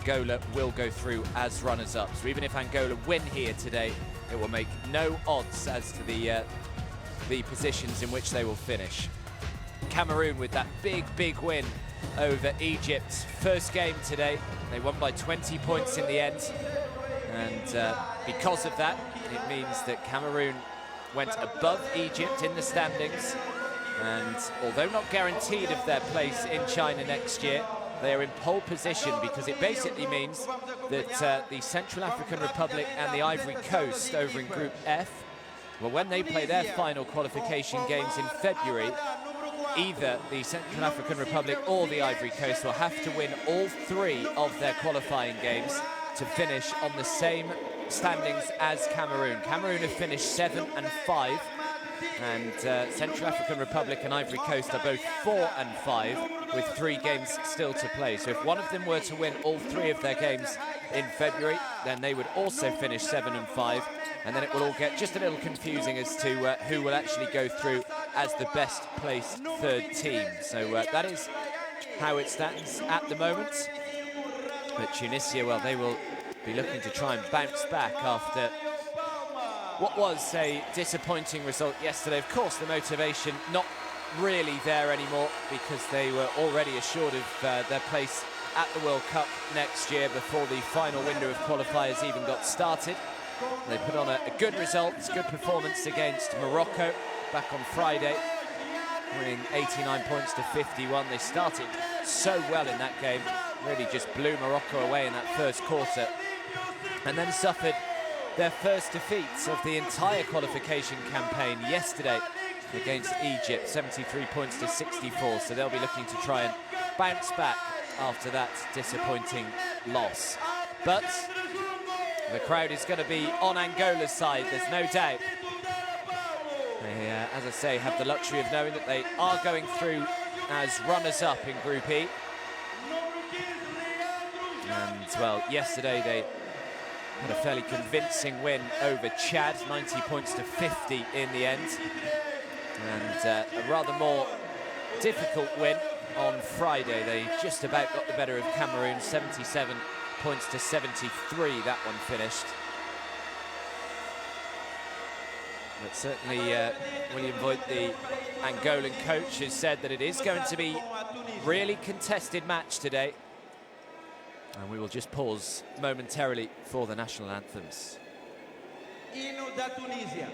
Angola will go through as runners-up. So even if Angola win here today, it will make no odds as to the positions in which they will finish. Cameroon with that big win over Egypt. First game today, they won by 20 points in the end. And because of that, it means that Cameroon went above Egypt in the standings. And although not guaranteed of their place in China next year, they are in pole position, because it basically means that the Central African Republic and the Ivory Coast over in Group F, well, when they play their final qualification games in February, either the Central African Republic or the Ivory Coast will have to win all 3 of their qualifying games to finish on the same standings as Cameroon. Cameroon have finished 7 and 5, and Central African Republic and Ivory Coast are both 4 and 5 with 3 games still to play. So if one of them were to win all 3 of their games in February, then they would also finish 7 and 5, and then it will all get just a little confusing as to who will actually go through as the best placed 3rd team. So that is how it stands at the moment. But Tunisia, well, they will be looking to try and bounce back after what was a disappointing result yesterday. Of course, the motivation not really there anymore, because they were already assured of their place at the World Cup next year before the final window of qualifiers even got started. They put on a good result, good performance against Morocco back on Friday, winning 89 points to 51. They started so well in that game, really just blew Morocco away in that first quarter, and then suffered their first defeats of the entire qualification campaign yesterday against Egypt, 73 points to 64. So they'll be looking to try and bounce back after that disappointing loss. But the crowd is going to be on Angola's side, there's no doubt. They, as I say, have the luxury of knowing that they are going through as runners-up in Group E. And, well, yesterday they had a fairly convincing win over Chad, 90 points to 50 in the end. And a rather more difficult win on Friday. They just about got the better of Cameroon, 77 points to 73, that one finished. But certainly William Voigt, the Angolan coach, has said that it is going to be a really contested match today. And we will just pause momentarily for the national anthems. Hino da Tunísia.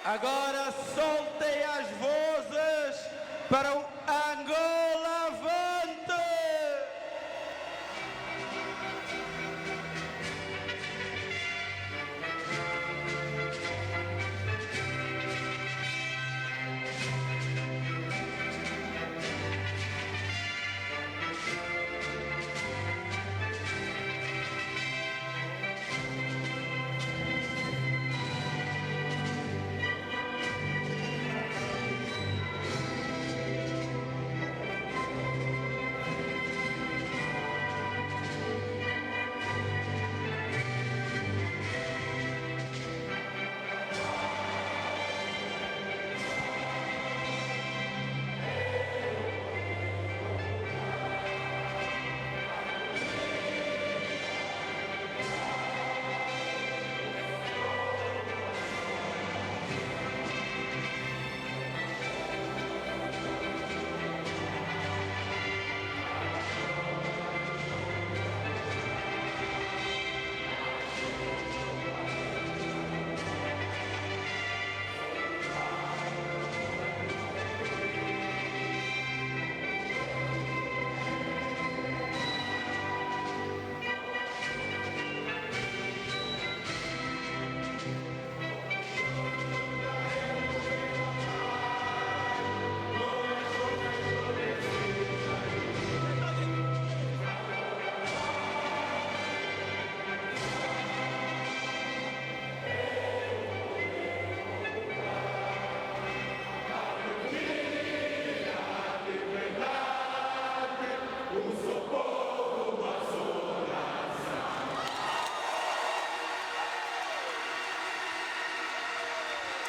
Agora soltem as vozes para o Angola avante!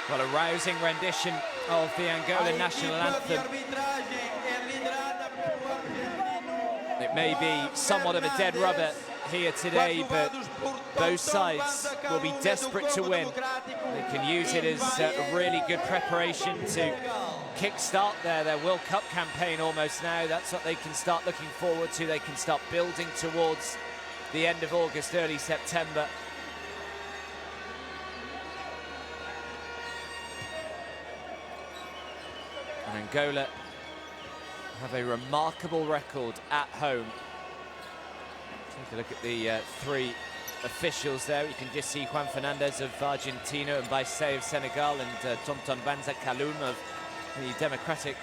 Well, a rousing rendition of the Angolan national anthem. It may be somewhat of a dead rubber here today, but both sides will be desperate to win. They can use it as a really good preparation to kickstart their World Cup campaign almost now. That's what they can start looking forward to. They can start building towards the end of August, early September. And Angola have a remarkable record at home. Take a look at the three officials there. You can just see Juan Fernandez of Argentina, and Baissé of Senegal, and Tonton Banza Kaloum of the Democratic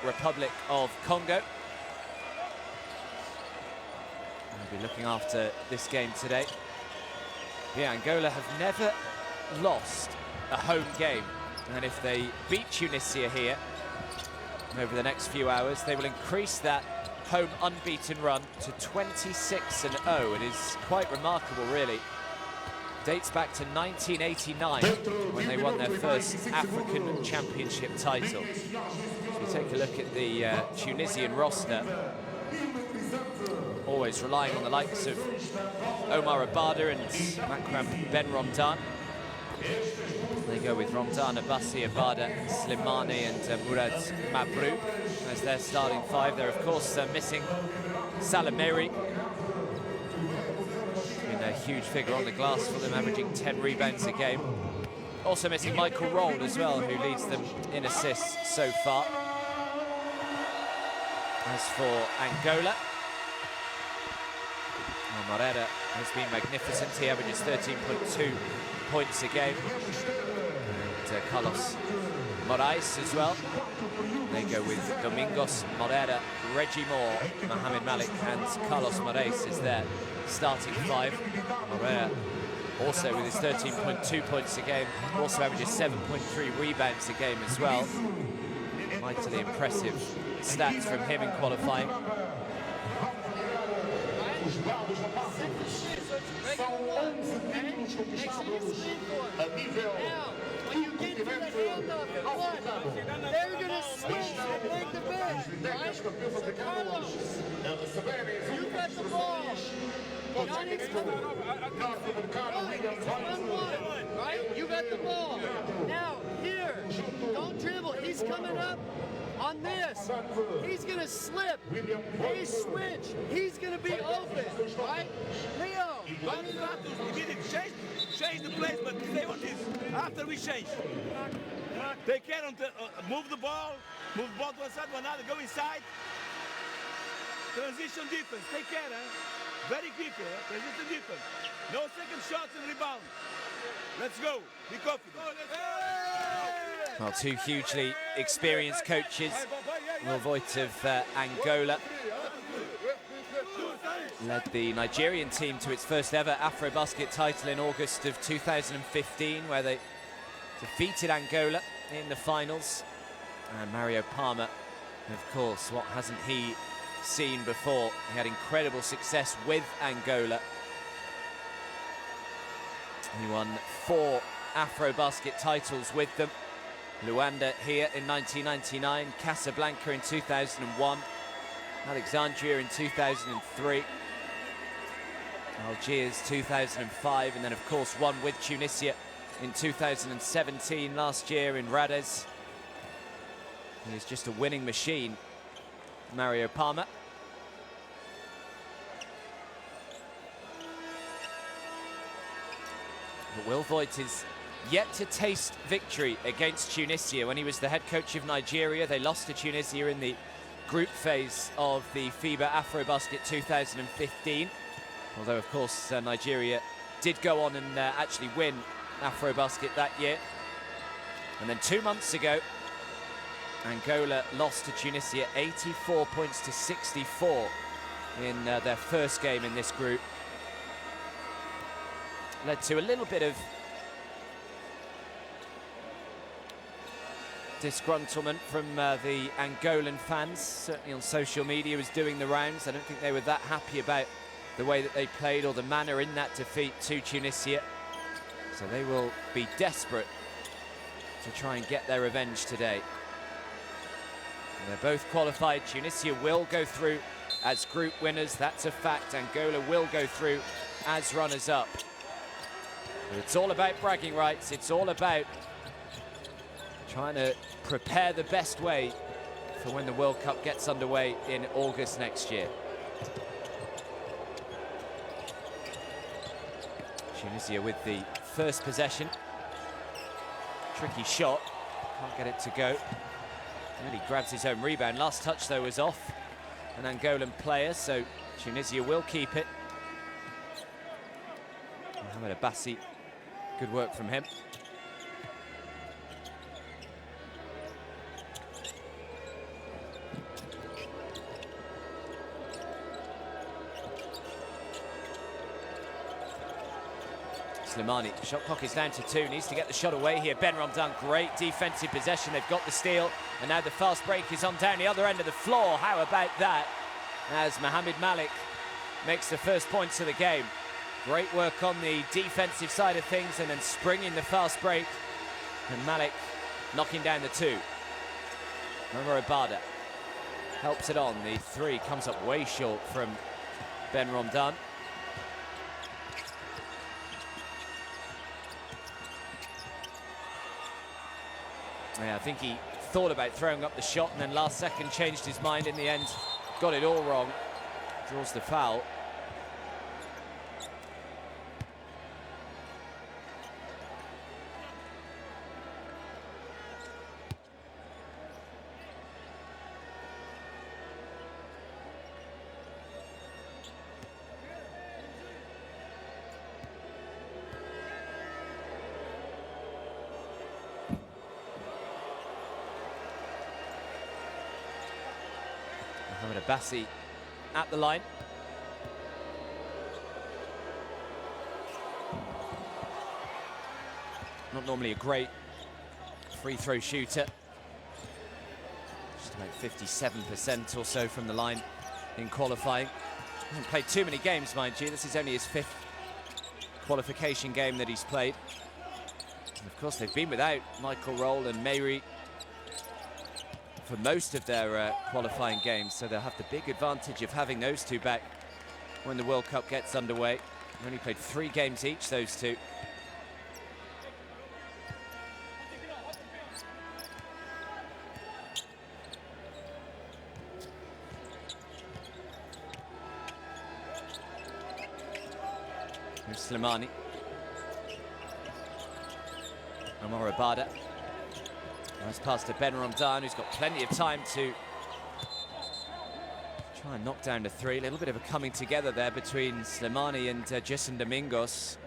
Republic of Congo. We'll be looking after this game today. Yeah, Angola have never lost a home game, and if they beat Tunisia here over the next few hours, they will increase that home unbeaten run to 26-0. It is quite remarkable, really. Dates back to 1989 when they won their first African Championship title. So we take a look at the Tunisian roster. Always relying on the likes of Omar Abada and Makram Ben Romdan. They go with Romdan, Abassi, Abada, Slimani and Murad Mabrou as their starting five. They're of course missing Salameri. Been a huge figure on the glass for them, averaging 10 rebounds a game. Also missing Michael Roll as well, who leads them in assists so far. As for Angola, Moreira has been magnificent. He averages 13.2 points a game. And Carlos Moraes as well. They go with Domingos Moreira, Reggie Moore, Mohamed Malik and Carlos Moraes as their starting five. Moreira also with his 13.2 points a game, also averages 7.3 rebounds a game as well. Mightily impressive stats from him in qualifying. When you get to the hand of it, they're going to switch and make the bench, right? Carlos, you got the ball. Yannick's coming. It's 1-1, right? You got the ball. Now, here, don't dribble. He's coming up on this. He's going to slip. They switch. He's going to be open, right? Leo. Change the place, but stay on this. After we change. Take care of the, move the ball to one side to another, go inside. Transition defense, take care, very quick, transition defense. No second shots and rebound. Let's go, be confident. Well, two hugely experienced coaches. Will Voigt of Angola led the Nigerian team to its first ever AfroBasket title in August of 2015, where they defeated Angola in the finals. And Mario Palmer, of course, what hasn't he seen before? He had incredible success with Angola. He won 4 AfroBasket titles with them. Luanda here in 1999, Casablanca in 2001, Alexandria in 2003, Algiers 2005, and then of course one with Tunisia in 2017 last year in Rades. He is just a winning machine, Mario Palmer. But Will Voigt is yet to taste victory against Tunisia. When he was the head coach of Nigeria, they lost to Tunisia in the group phase of the FIBA AfroBasket 2015. Although, of course, Nigeria did go on and actually win AfroBasket that year. And then 2 months ago, Angola lost to Tunisia 84 points to 64 in their first game in this group. Led to a little bit of disgruntlement from the Angolan fans. Certainly on social media was doing the rounds. I don't think they were that happy about the way that they played or the manner in that defeat to Tunisia. So they will be desperate to try and get their revenge today. And they're both qualified. Tunisia will go through as group winners, that's a fact. Angola will go through as runners-up. It's all about bragging rights. It's all about trying to prepare the best way for when the World Cup gets underway in August next year. Tunisia with the first possession. Tricky shot, can't get it to go. Really grabs his own rebound. Last touch though was off an Angolan player, so Tunisia will keep it. Mohamed Abbassi, good work from him. Slimani, shot clock is down to 2, needs to get the shot away here. Ben Ramdan, great defensive possession, they've got the steal, and now the fast break is on down the other end of the floor. How about that? As Mohamed Malik makes the first points of the game. Great work on the defensive side of things, and then springing the fast break, and Malik knocking down the 2. Omar Abada helps it on, the 3 comes up way short from Ben Ramdan. Yeah, I think he thought about throwing up the shot and then last second changed his mind. In the end, got it all wrong. Draws the foul. Mohamed Abbassi at the line. Not normally a great free throw shooter. Just about 57% or so from the line in qualifying. Hasn't played too many games, mind you. This is only his 5th qualification game that he's played. And of course, they've been without Michael Roll and Mayri for most of their qualifying games, so they'll have the big advantage of having those two back when the World Cup gets underway. They only played 3 games each, those two. Here's Slimani. Omar Abada. Nice pass to Ben Ramdan, who's got plenty of time to try and knock down the 3. A little bit of a coming together there between Slimani and Jason Domingos.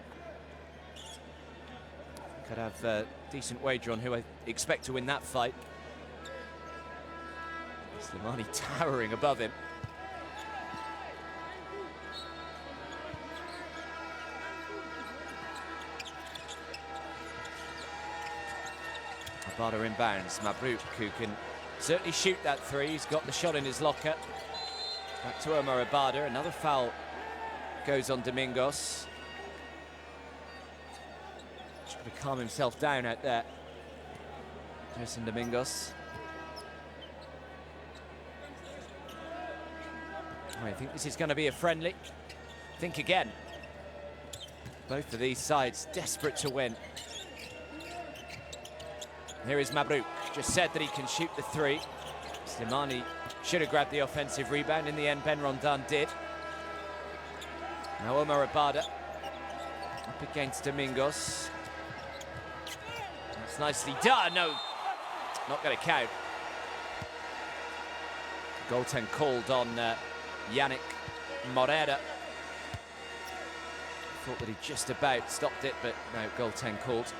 Could have a decent wager on who I expect to win that fight. Slimani towering above him. Abada inbounds. Mabrouk, who can certainly shoot that 3. He's got the shot in his locker. Back to Omar Abada. Another foul goes on Domingos. Trying to calm himself down out there. Jason Domingos. I think this is going to be a friendly. Think again. Both of these sides desperate to win. Here is Mabrouk, just said that he can shoot the 3. Slimani should have grabbed the offensive rebound. In the end, Ben Ramdan did. Now Omar Abada up against Domingos. That's nicely done. No, not going to count. Goaltend called on Yannick Morera. Thought that he just about stopped it, but no, goaltend called.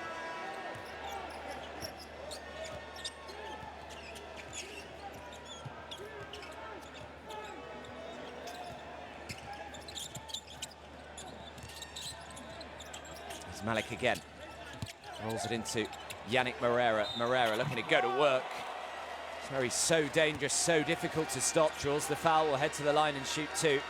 Malik again. Rolls it into Yannick Morera. Morera looking to go to work. He's so dangerous, so difficult to stop. Draws the foul, will head to the line and shoot 2.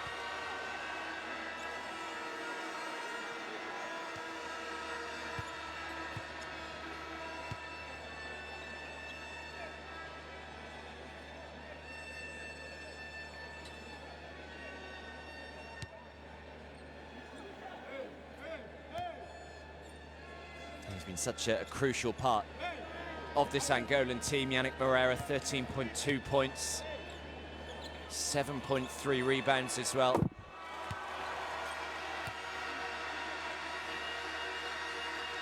been such a crucial part of this Angolan team. Yannick Moreira, 13.2 points, 7.3 rebounds as well.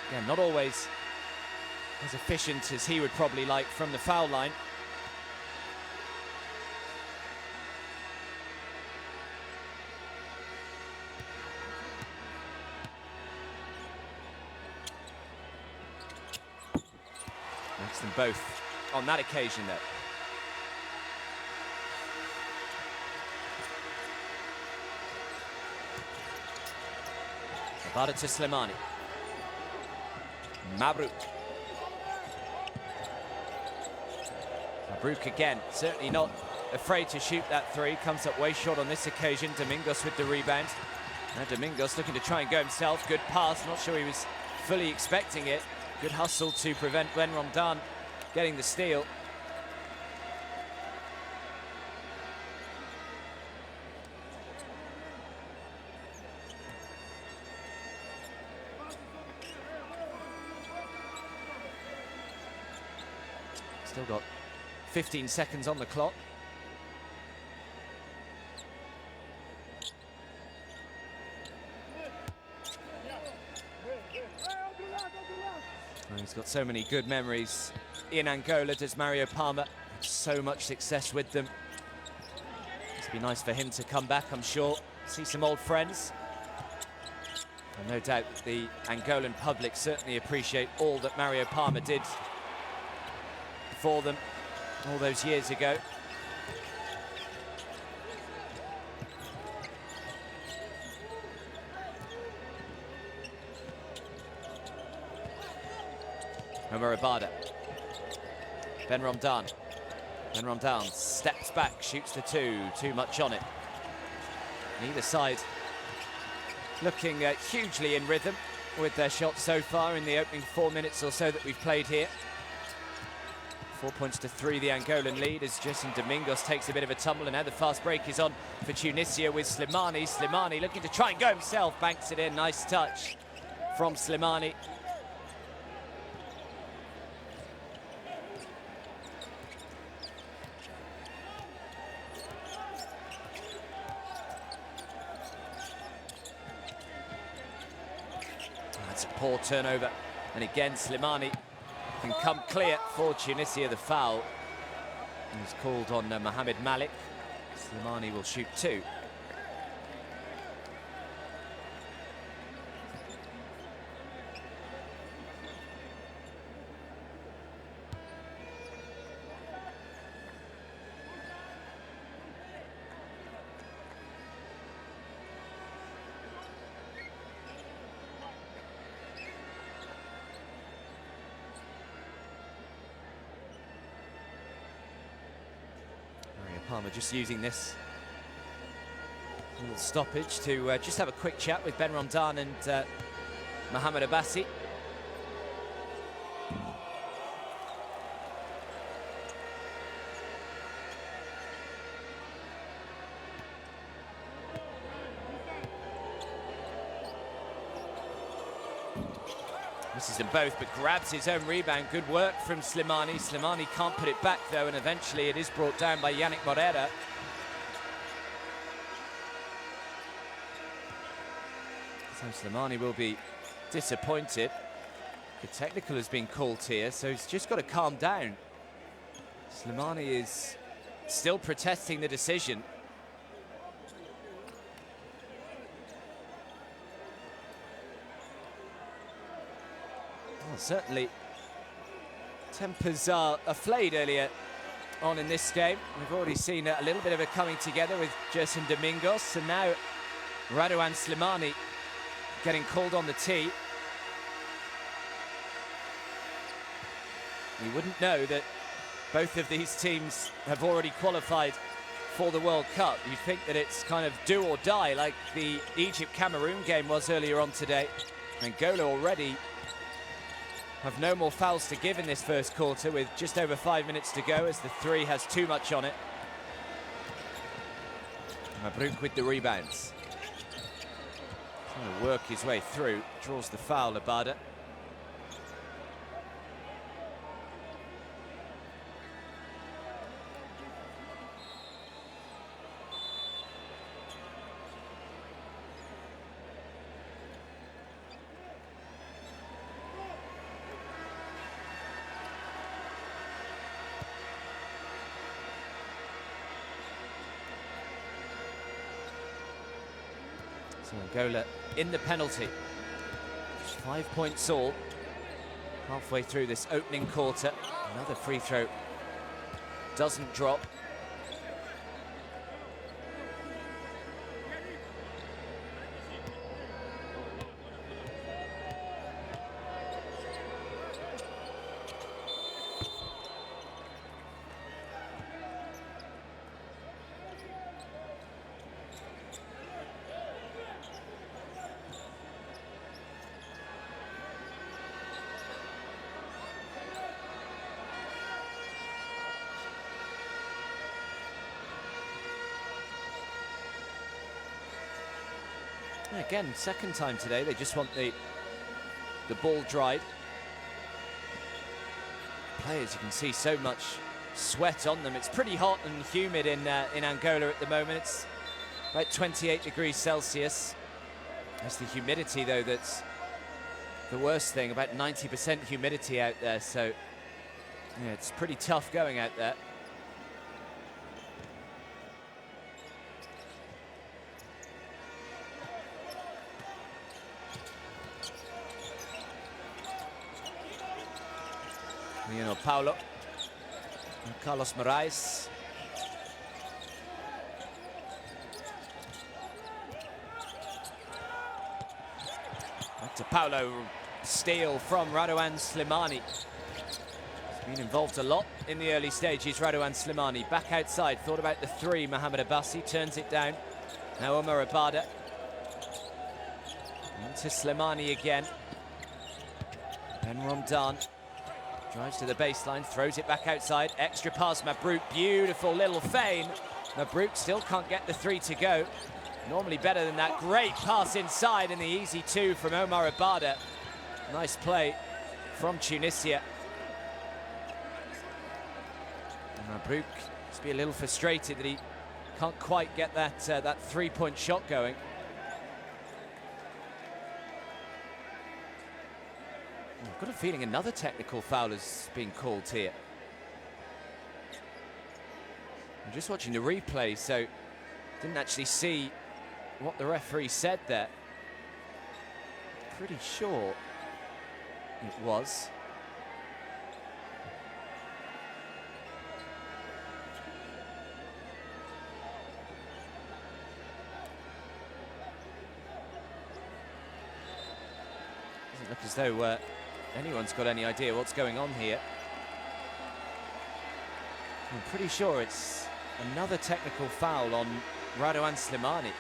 Again, not always as efficient as he would probably like from the foul line. Makes them both on that occasion, though. Abada to Slimani. Mabrouk. Mabrouk again, certainly not afraid to shoot that three. Comes up way short on this occasion. Domingos with the rebound. Now Domingos looking to try and go himself. Good pass, not sure he was fully expecting it. Good hustle to prevent Ben Ramdan getting the steal. Still got 15 seconds on the clock. And he's got so many good memories in Angola, does Mario Palmer. So much success with them. Must be nice for him to come back, I'm sure. See some old friends. And no doubt the Angolan public certainly appreciate all that Mario Palmer did for them all those years ago. Omer Abada. Ben Ramdan. Ben Ramdan steps back, shoots the two. Too much on it. Neither side looking hugely in rhythm with their shots so far in the opening 4 minutes or so that we've played here. 4 points to 3, the Angolan lead, as Jason Domingos takes a bit of a tumble, and now the fast break is on for Tunisia with Slimani. Slimani looking to try and go himself, banks it in. Nice touch from Slimani. That's a poor turnover, and again Slimani can come clear for Tunisia. The foul is called on Mohamed Malik. Slimani will shoot two. Palmer just using this little stoppage to just have a quick chat with Ben Ramdan and Mohamed Abbasi. Misses them both, but grabs his own rebound. Good work from Slimani. Slimani can't put it back, though, and eventually it is brought down by Yannick Moreira. So Slimani will be disappointed. The technical has been called here, so he's just got to calm down. Slimani is still protesting the decision. Well, certainly tempers are flayed earlier on in this game. We've already seen a little bit of a coming together with Jason Domingos, and now Radouan Slimani getting called on the tee. You wouldn't know that both of these teams have already qualified for the World Cup. You'd think that it's kind of do or die, like the Egypt-Cameroon game was earlier on today. Angola already have no more fouls to give in this first quarter, with just over 5 minutes to go, as the three has too much on it. Mabrouk with the rebounds. Trying to work his way through, draws the foul, Abada. So Angola in the penalty. Just 5 points all. Halfway through this opening quarter. Another free throw doesn't drop. Again, second time today, they just want the ball dried. Players, you can see so much sweat on them. It's pretty hot and humid in Angola at the moment. It's about 28 degrees Celsius. It's the humidity, though, that's the worst thing. About 90% humidity out there, so yeah, it's pretty tough going out there. Paulo, Carlos Moraes. Back to Paulo, steal from Radwan Slimani. He's been involved a lot in the early stages, Radwan Slimani. Back outside, thought about the three, Mohamed Abbasi turns it down. Now Omar Abada. Into Slimani again. Ben Romdan. Drives to the baseline, throws it back outside. Extra pass, Mabrouk, beautiful little feign. Mabrouk still can't get the three to go. Normally better than that. Great pass inside and the easy two from Omar Abada. Nice play from Tunisia. Mabrouk must be a little frustrated that he can't quite get that three-point shot going. I've got a feeling another technical foul is being called here. I'm just watching the replay, so didn't actually see what the referee said there. Pretty sure it was. Doesn't look as though anyone's got any idea what's going on here. I'm pretty sure it's another technical foul on Radwan Slimani.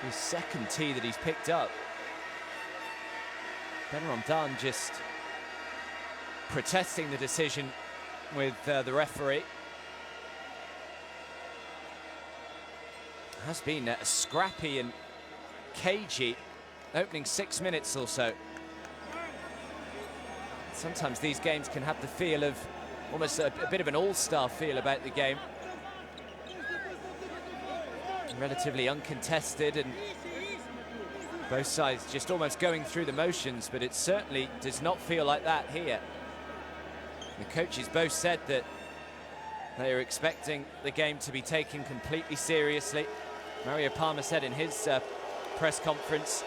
His second tee that he's picked up. Ben Romdan just protesting the decision with the referee. Has been a scrappy and cagey opening 6 minutes or so. Sometimes these games can have the feel of almost a bit of an all-star feel about the game. Relatively uncontested and both sides just almost going through the motions, but it certainly does not feel like that here. The coaches both said that they are expecting the game to be taken completely seriously. Mario Palmer said in his press conference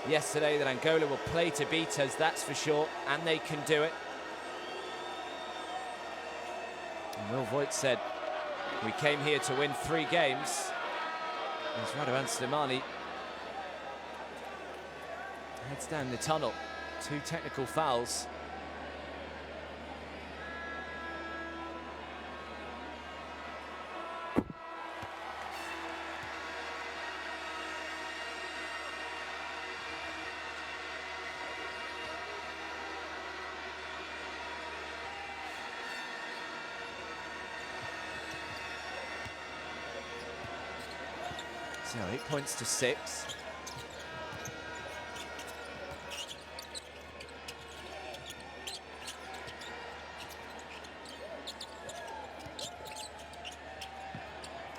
yesterday that Angola will play to beat us, that's for sure, and they can do it. And Will Voigt said, we came here to win 3 games. As Radwan Slimani heads down the tunnel. 2 technical fouls. So 8 points to 6.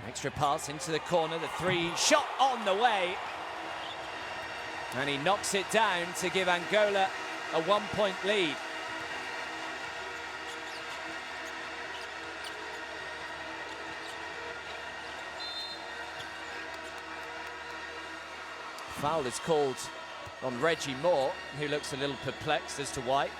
Extra pass into the corner, the 3 shot on the way. And he knocks it down to give Angola a 1-point lead. Foul is called on Reggie Moore, who looks a little perplexed as to why.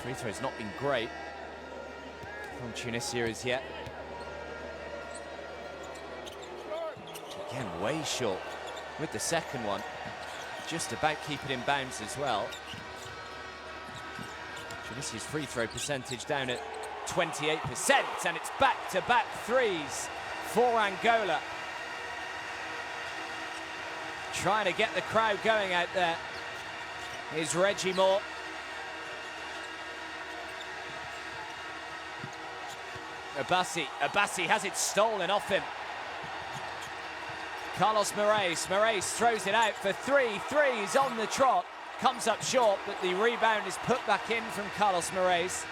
Free throw's not been great from Tunisia as yet. Again, way short with the second one. Just about keeping in bounds as well. Tunisia's free throw percentage down at 28%, and it's back-to-back threes for Angola. Trying to get the crowd going out there is Reggie Moore. Abassi has it stolen off him. Carlos Moraes throws it out for 3 threes on the trot. Comes up short, but the rebound is put back in from Carlos Moraes.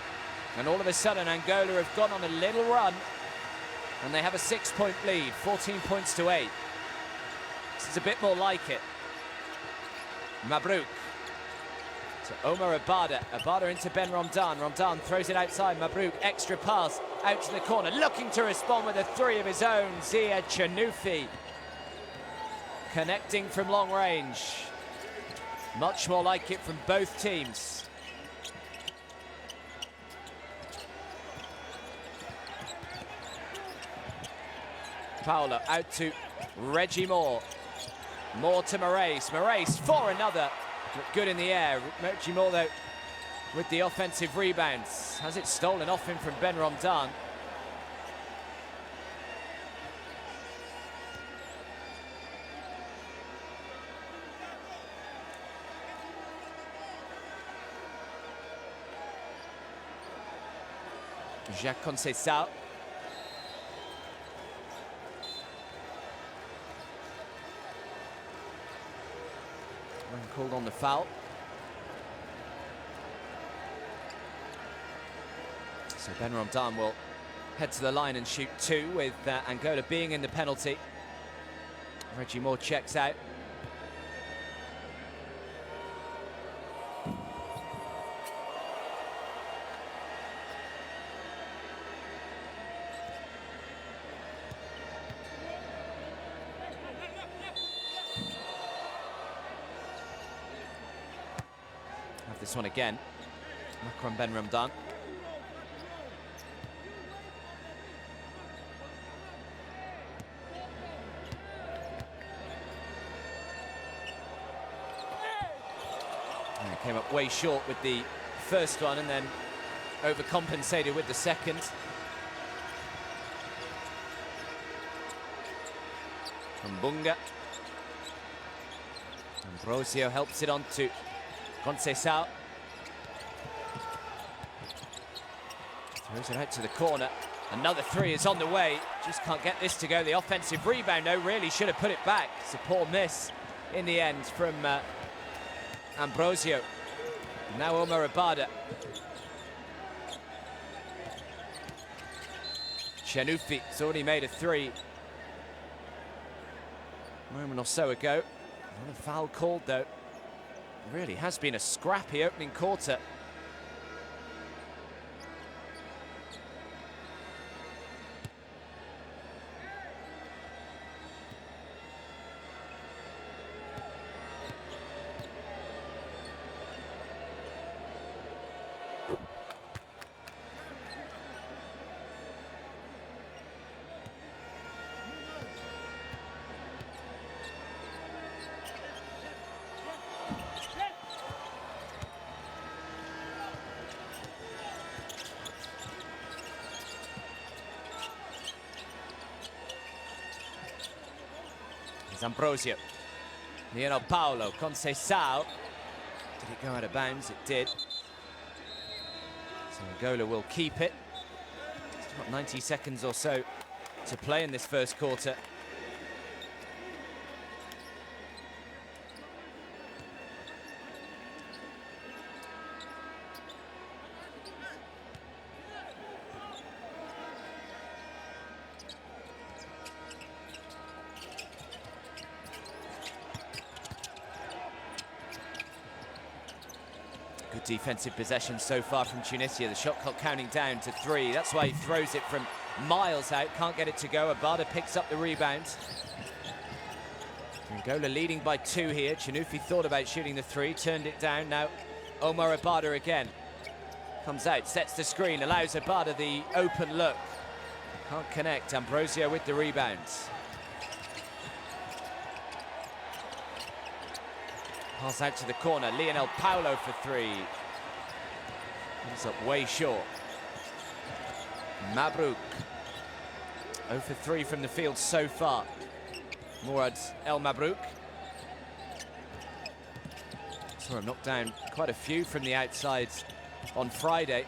And all of a sudden, Angola have gone on a little run. And they have a 6-point lead, 14 points to 8. This is a bit more like it. Mabrouk to Omar Abada. Abada into Ben Romdan. Romdan throws it outside. Mabrouk, extra pass out to the corner. Looking to respond with a 3 of his own. Ziyad Chanoufi connecting from long range. Much more like it from both teams. Paolo out to Reggie Moore. Moore to Moraes. Moraes for another. Looked good in the air. Reggie Moore, though, with the offensive rebounds. Has it stolen off him from Ben Romdan. Jacques Conceição. Called on the foul. So Ben Romdan will head to the line and shoot 2 with Angola being in the penalty. Reggie Moore checks out. This one again. Macron Ben Romdan. Came up way short with the first one and then overcompensated with the second. Mbunga. Ambrosio helps it on to Conceição. Throws it out to the corner. Another 3 is on the way. Just can't get this to go. The offensive rebound, though, really should have put it back. It's a poor miss in the end from Ambrosio. Now Omar Abada. Chanoufi has already made a 3 a moment or so ago. Not a foul called, though. It really has been a scrappy opening quarter. Ambrosio. Niero Paolo, Conceição. Did it go out of bounds? It did. So Angola will keep it. It's got 90 seconds or so to play in this first quarter. Good defensive possession so far from Tunisia. The shot clock counting down to 3. That's why he throws it from miles out. Can't get it to go. Abada picks up the rebound. Angola leading by 2 here. Chinufi thought about shooting the 3, turned it down. Now Omar Abada again. Comes out, sets the screen, allows Abada the open look. Can't connect. Ambrosio with the rebounds. Pass out to the corner. Lionel Paulo for 3. He's up way short. Mabrouk. 0 for 3 from the field so far. Mourad El Mabrouk. Saw him knock down quite a few from the outside on Friday.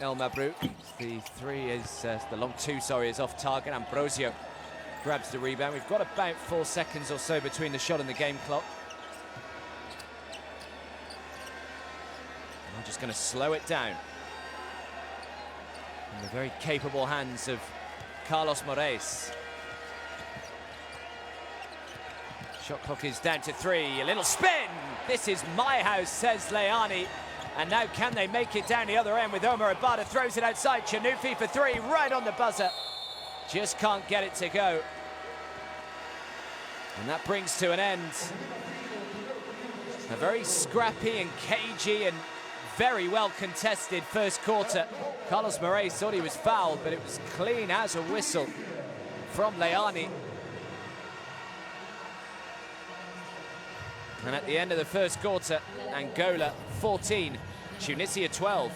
El Mabrouk. The 3 is, the long 2, sorry, is off target. Ambrosio grabs the rebound. We've got about 4 seconds or so between the shot and the game clock. I'm just going to slow it down. In the very capable hands of Carlos Moraes. Shot clock is down to 3. A little spin. This is my house, says Leani. And now can they make it down the other end with Omar Abada? Throws it outside. Chinufi for 3, right on the buzzer. Just can't get it to go. And that brings to an end a very scrappy and cagey and very well contested first quarter. Carlos Moraes thought he was fouled, but it was clean as a whistle from Leani. And at the end of the first quarter, Angola 14, Tunisia 12.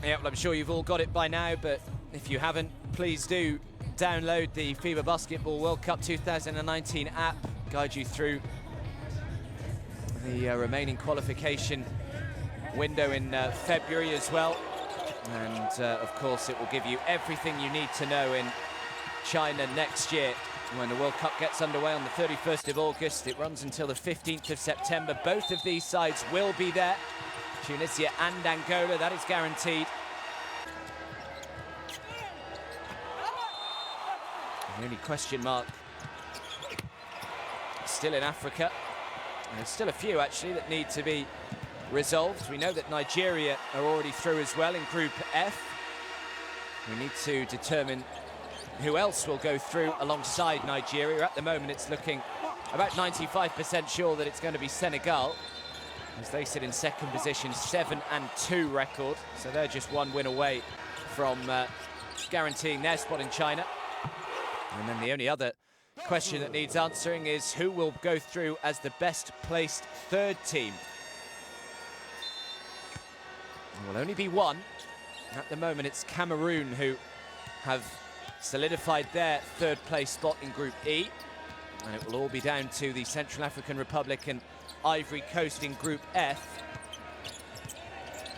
Yeah, well, I'm sure you've all got it by now, but if you haven't, please do download the FIBA Basketball World Cup 2019 app, guide you through the remaining qualification window in February as well. And of course, it will give you everything you need to know in China next year when the World Cup gets underway on the 31st of August. It runs until the 15th of September. Both of these sides will be there. Tunisia and Angola, that is guaranteed. The only question mark still in Africa. And there's still a few actually that need to be resolved. We know that Nigeria are already through as well in Group F. We need to determine who else will go through alongside Nigeria. At the moment it's looking about 95% sure that it's going to be Senegal, as they sit in second position, 7-2 record. So they're just 1 win away from guaranteeing their spot in China. And then the only other question that needs answering is who will go through as the best placed 3rd team. There will only be one. At the moment it's Cameroon who have solidified their 3rd place spot in Group E. And it will all be down to the Central African Republic and Ivory Coast in Group F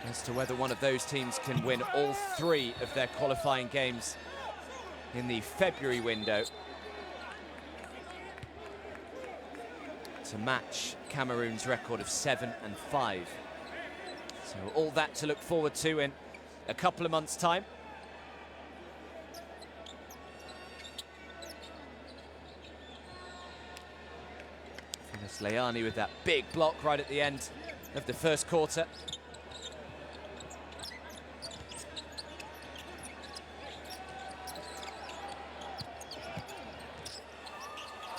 as to whether one of those teams can win all 3 of their qualifying games in the February window to match Cameroon's record of 7-5. So all that to look forward to in a couple of months' time. Leani with that big block right at the end of the first quarter.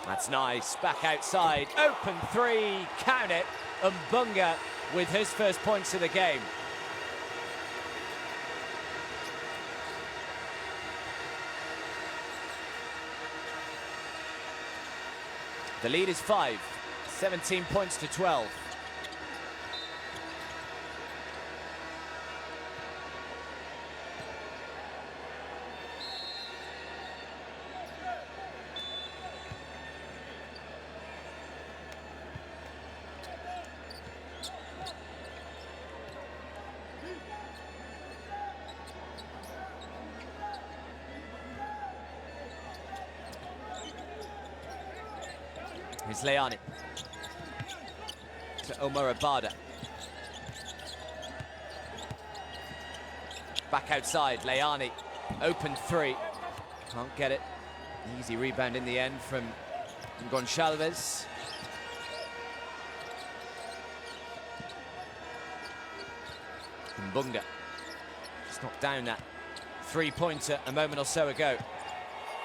That's nice, back outside, open 3, count it. Mbunga with his first points of the game. The lead is 5, 17 points to 12. Here's Leani to Omar Abada. Back outside, Leani, open 3. Can't get it. Easy rebound in the end from Gonçalves. Mbunga just knocked down that 3-pointer a moment or so ago.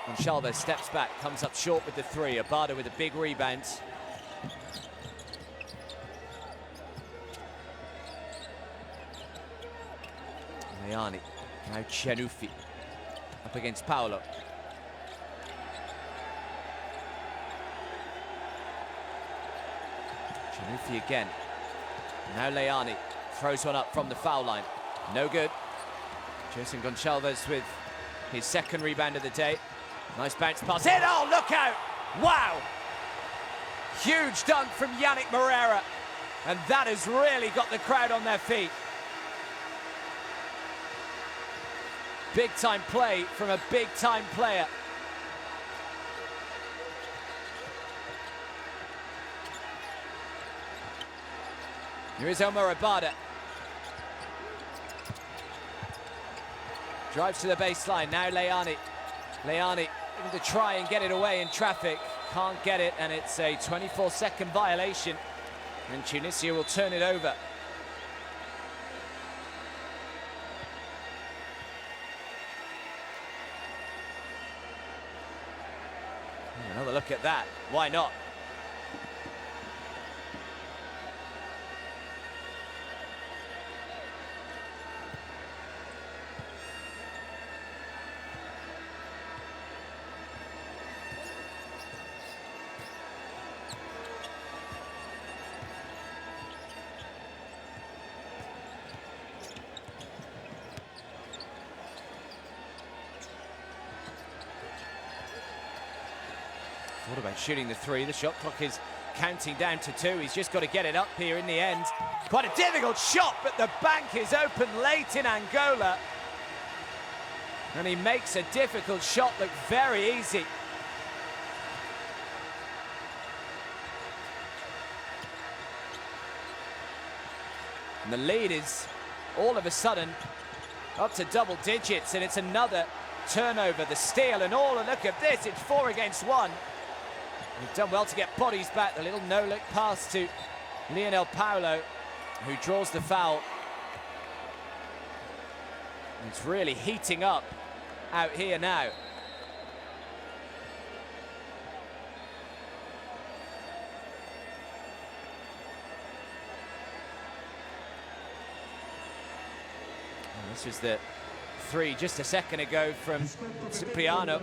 Gonçalves steps back, comes up short with the 3. Abada with a big rebound. Leani, now Cianufi up against Paolo. Cianufi again. Now Leani throws one up from the foul line. No good. Jason Gonçalves with his second rebound of the day. Nice bounce pass in. Oh, look out! Wow! Huge dunk from Yannick Moreira. And that has really got the crowd on their feet. Big time play from a big time player. Here is Omar Abada. Drives to the baseline, now Leani. Leani looking to try and get it away in traffic. Can't get it, and it's a 24-second violation. And Tunisia will turn it over. Another look at that. Why not? Thought about shooting the 3. The shot clock is counting down to 2. He's just got to get it up here in the end. Quite a difficult shot, but the bank is open late in Angola. And he makes a difficult shot look very easy. And the lead is all of a sudden up to double digits, and it's another turnover, the steal and all. And look at this, it's 4 against 1. We've done well to get bodies back. The little no-look pass to Lionel Paulo, who draws the foul. It's really heating up out here now. And this was the 3 just a second ago from Cipriano.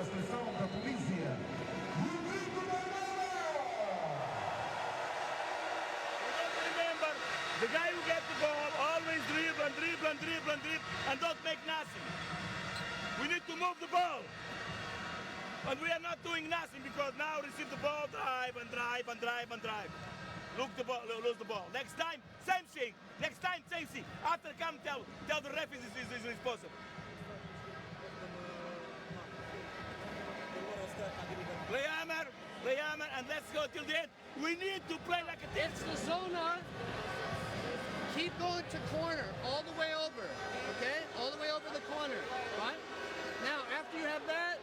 The guy who gets the ball always dribble and dribble and dribble and dribble and don't make nothing. We need to move the ball. But we are not doing nothing because now receive the ball, drive and drive and drive and drive. Look the ball, lose the ball. Next time, same thing. Next time, same thing. After come tell the ref is responsible. Play hammer, and let's go till the end. We need to play like a team. It's the zona. Keep going to corner, all the way over, okay? All the way over the corner, right? Now, after you have that,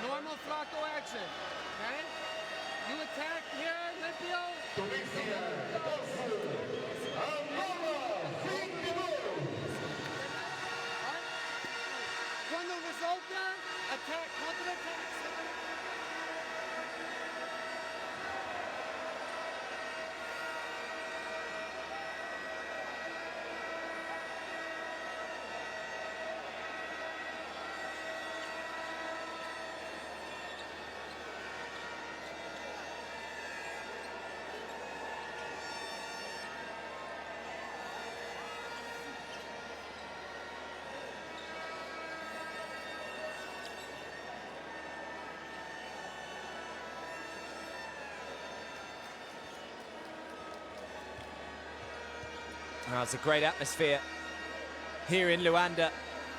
normal Flacco action, okay? You attack here, Limpio. Cuando resulta, attack, counter-attack. Now, it's a great atmosphere here in Luanda.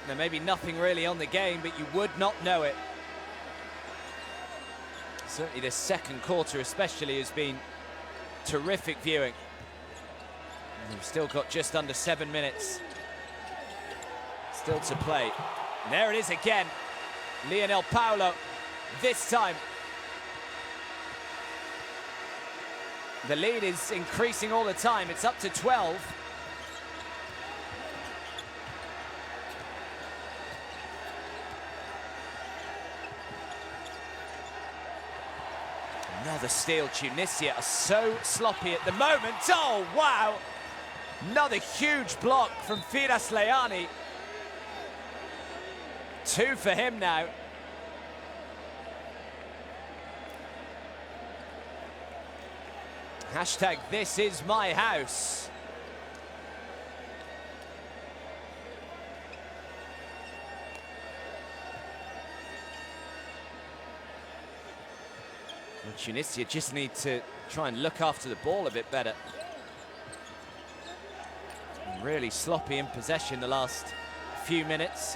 There may be nothing really on the game, but you would not know it. Certainly this second quarter especially has been terrific viewing. And we've still got just under 7 minutes still to play. And there it is again. Lionel Paulo, this time. The lead is increasing all the time. It's up to 12. Another steal. Tunisia are so sloppy at the moment. Oh, wow. Another huge block from Firas Leani. 2 for him now. Hashtag this is my house. Well, Tunisia just need to try and look after the ball a bit better. Really sloppy in possession the last few minutes.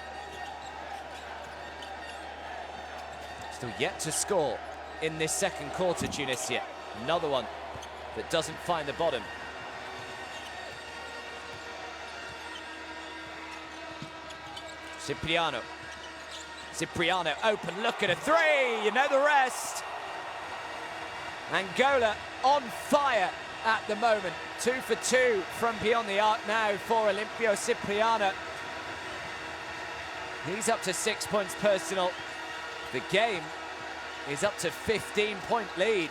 Still yet to score in this second quarter, Tunisia. Another one that doesn't find the bottom. Cipriano open, look at a three, you know the rest. Angola on fire at the moment. 2 for 2 from beyond the arc now for Olimpio Cipriano. He's up to 6 points personal. The game is up to 15-point lead.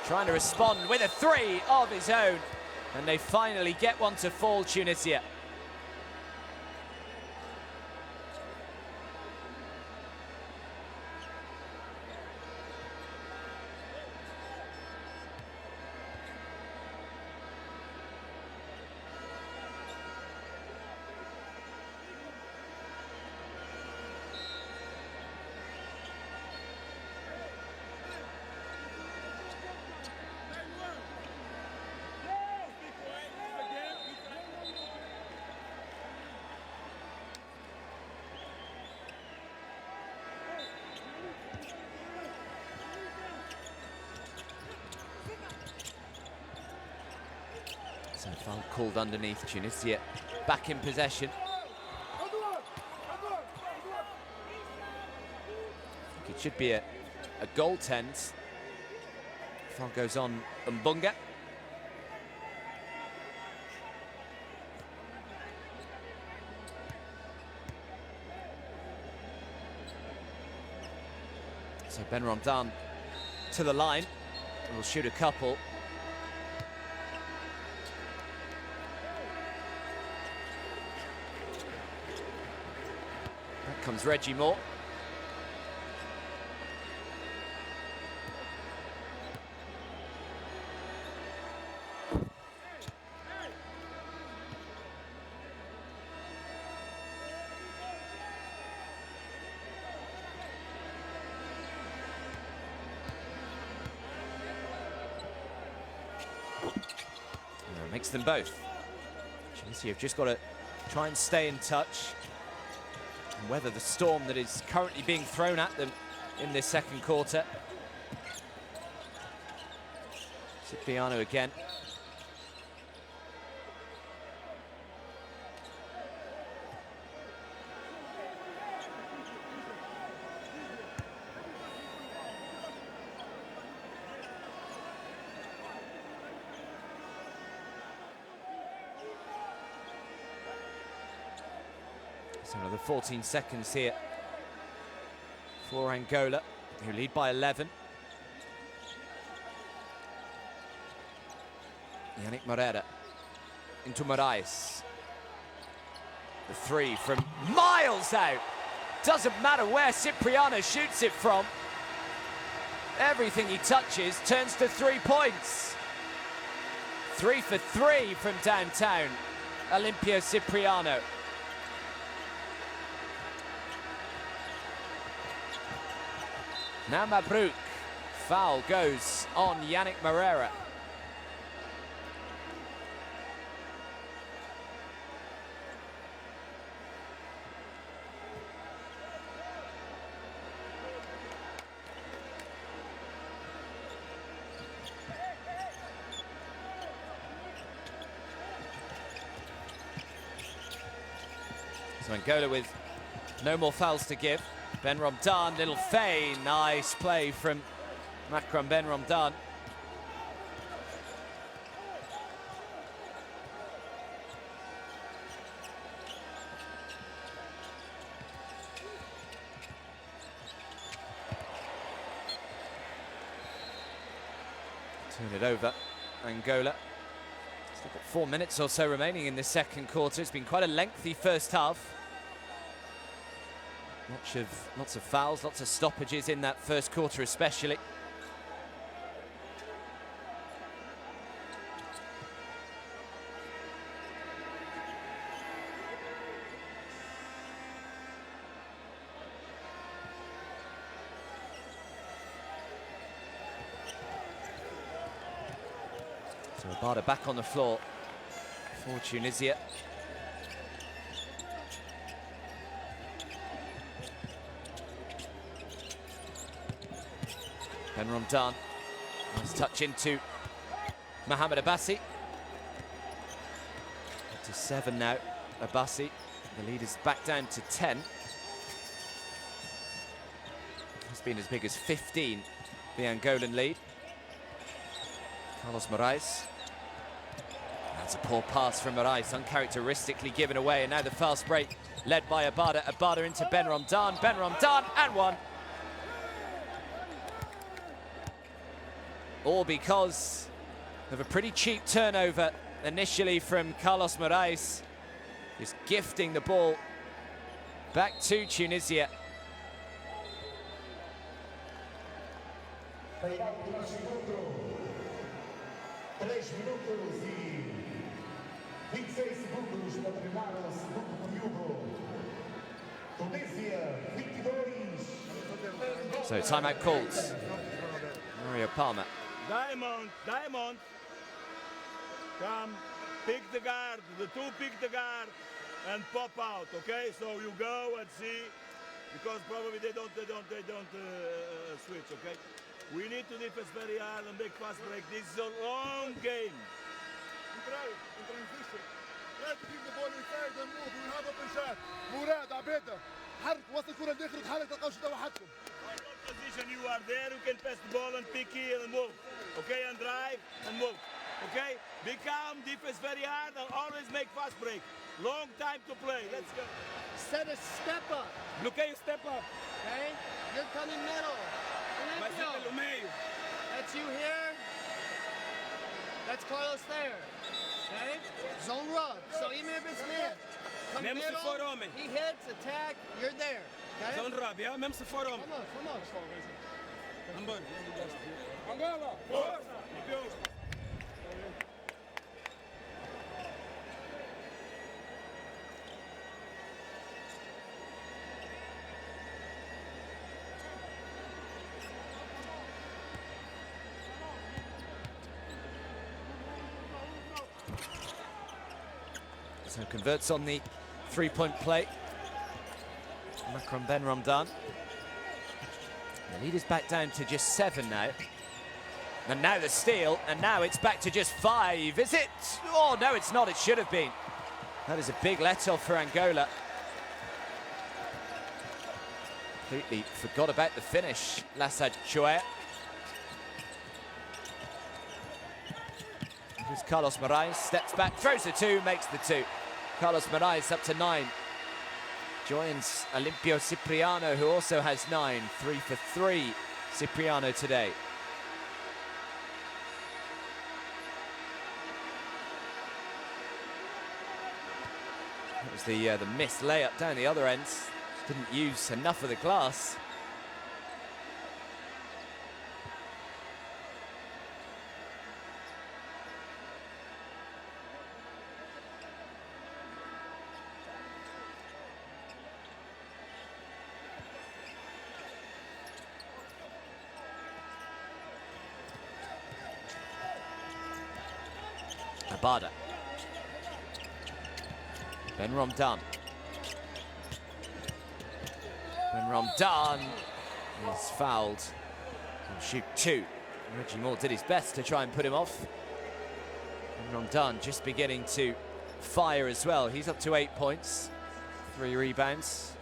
Trying to respond with a three of his own. And they finally get one to fall, Tunisia. So foul called underneath. Tunisia back in possession. I think it should be a goaltend. Foul goes on Mbunga. So Ben Ramadan to the line. We'll shoot a couple. Comes Reggie Moore. Makes them both. Tunisia have just got to try and stay in touch and weather the storm that is currently being thrown at them in this second quarter. Cipriano again. So another 14 seconds here for Angola, who lead by 11. Yannick Moreira into Moraes. The three from miles out. Doesn't matter where Cipriano shoots it from. Everything he touches turns to 3 points. 3 for 3 from downtown, Olimpio Cipriano. Now Mabruk. Foul goes on Yannick Moreira. So Angola with no more fouls to give. Ben Romdan, little feign. Nice play from Macron Ben Romdan. Turn it over, Angola. Still got 4 minutes or so remaining in the second quarter. It's been quite a lengthy first half. Lots of fouls, lots of stoppages in that first quarter especially. So Abada back on the floor for Tunisia. Ben Romdan, nice touch into Mohamed Abbasi. Up to 7 now, Abbasi. The lead is back down to 10. It's been as big as 15, the Angolan lead. Carlos Moraes. That's a poor pass from Moraes, uncharacteristically given away, and now the fast break led by Abada. Abada into Ben Romdan, and one. All because of a pretty cheap turnover initially from Carlos Moraes. Just gifting the ball back to Tunisia. So timeout called. Mario Palmer. Diamond. Come, pick the guard. The two pick the guard and pop out. Okay, so you go and see, because probably they don't switch. Okay, we need to defend very hard and make fast break. This is a long game. In transition. Let's keep the ball inside and move. We have open shot. مراد عبيدة حرك وسط الكرة داخل تحرك تلقاو شوطة وحدكم. Position, you are there, you can pass the ball and pick here and move. Okay, and drive and move. Okay, be calm, defense very hard, and always make fast break. Long time to play. Let's go. Set a step up. Okay, step up. Okay, you're coming middle. Olympio. That's you here. That's Carlos there. Okay, zone rub. So even if it's mid, come middle, he hits, attack, you're there. Okay? Zone rub, yeah? Même se forum. Come on. Angola. So converts on the three-point play. Macron Ben Romdan. The lead is back down to just 7 now. And now the steal, and now it's back to just 5. Is it? Oh, no, it's not. It should have been. That is a big let-off for Angola. Completely forgot about the finish. Lassad Chouet. Here's Carlos Moraes, steps back, throws the 2, makes the 2. Carlos Moraes up to 9. Joins Olimpio Cipriano, who also has 9. 3 for 3, Cipriano today. That was the missed layup down the other end. Didn't use enough of the glass. Abada. Ben Romdan. Ben Romdan is fouled. He'll shoot 2. Reggie Moore did his best to try and put him off. Ben Romdan just beginning to fire as well. He's up to 8 points. 3 rebounds.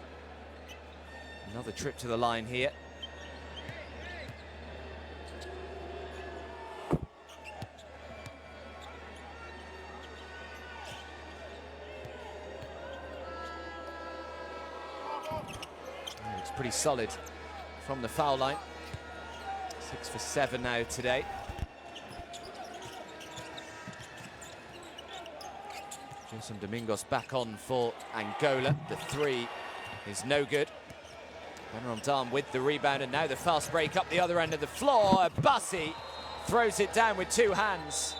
Another trip to the line here. Looks pretty solid from the foul line. 6 for 7 now today. Jason Domingos back on for Angola. The 3 is no good. Benramdan with the rebound, and now the fast break up the other end of the floor. Bassi throws it down with 2 hands.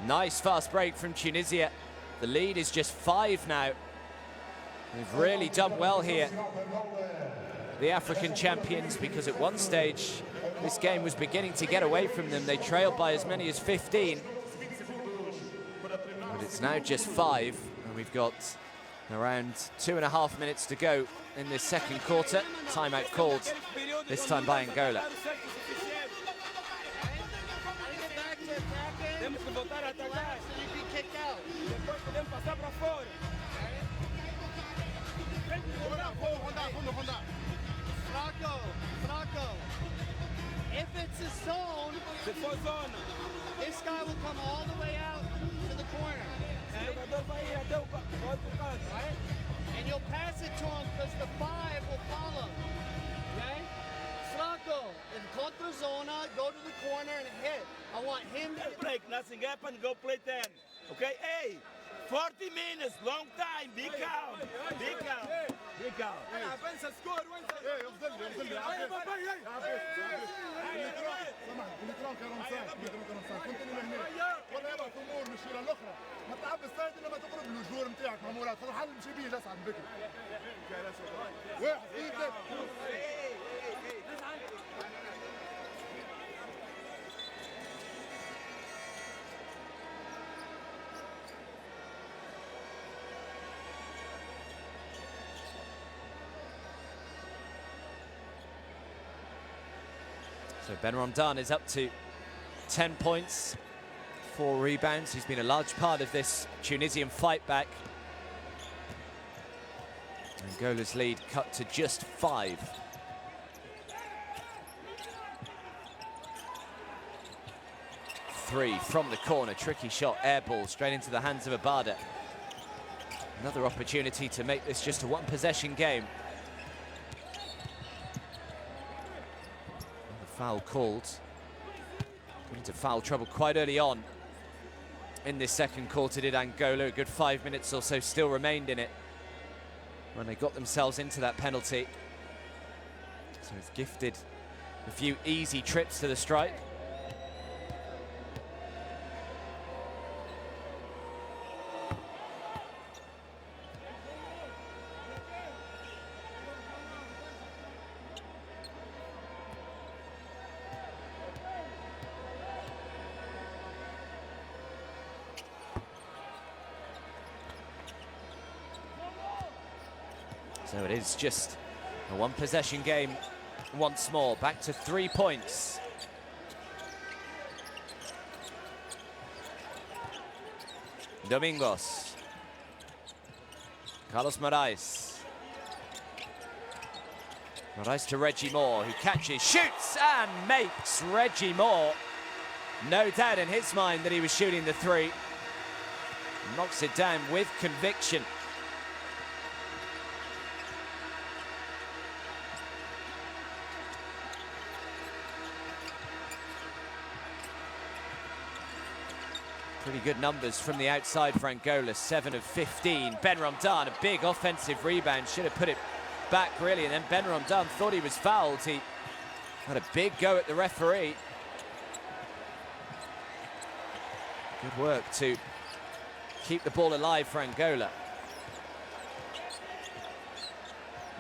Nice fast break from Tunisia. The lead is just 5 now. They've really done well here, the African champions, because at one stage this game was beginning to get away from them. They trailed by as many as 15. But it's now just 5, and we've got around 2.5 minutes to go in this second quarter. Timeout called, this time by Angola. Franco, if it's a zone, this guy will come all the way out to the corner. Right? And you'll pass it to him because the 5 will follow. Okay? Franco, in contra zona, go to the corner and hit. I want him to break, nothing happened, go play 10. Okay, hey, 40 minutes, long time, be calm, be calm, be calm. So Benramdan is up to 10 points, 4 rebounds. He's been a large part of this Tunisian fight back. Angola's lead cut to just 5. Three from the corner, tricky shot, air ball straight into the hands of Abada. Another opportunity to make this just a 1-possession game. Foul called. Got into foul trouble quite early on in this second quarter, did Angola. A good 5 minutes or so still remained in it when they got themselves into that penalty. So it's gifted a few easy trips to the strike. So it is just a 1-possession game once more. Back to 3 points. Domingos. Carlos Moraes. Moraes to Reggie Moore, who catches, shoots, and makes. Reggie Moore, no doubt in his mind that he was shooting the 3. Knocks it down with conviction. Pretty good numbers from the outside for Angola, 7 of 15. Benramdan, a big offensive rebound, should have put it back really, and then Benramdan thought he was fouled. He had a big go at the referee. Good work to keep the ball alive for Angola.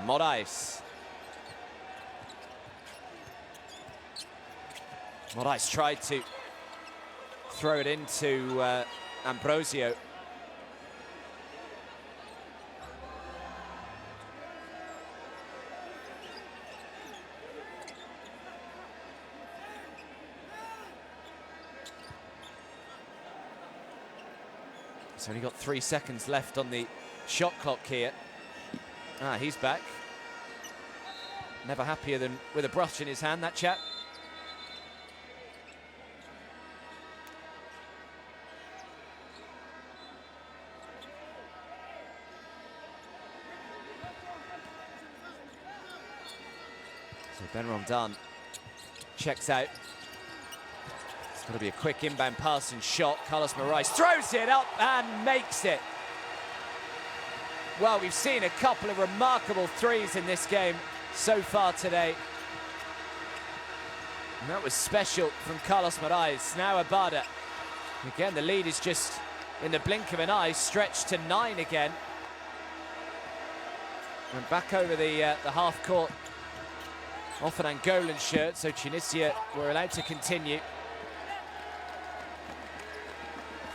Moraes. Moraes tried to throw it into Ambrosio. He's only got 3 seconds left on the shot clock here. Ah, he's back. Never happier than with a brush in his hand, that chap. So Ben Ramadan checks out. It's got to be a quick inbound pass and shot. Carlos Moraes throws it up and makes it. Well, we've seen a couple of remarkable threes in this game so far today. And that was special from Carlos Moraes. Now Abada. Again, the lead is just, in the blink of an eye, stretched to 9 again. And back over the half court off an Angolan shirt, so Tunisia were allowed to continue.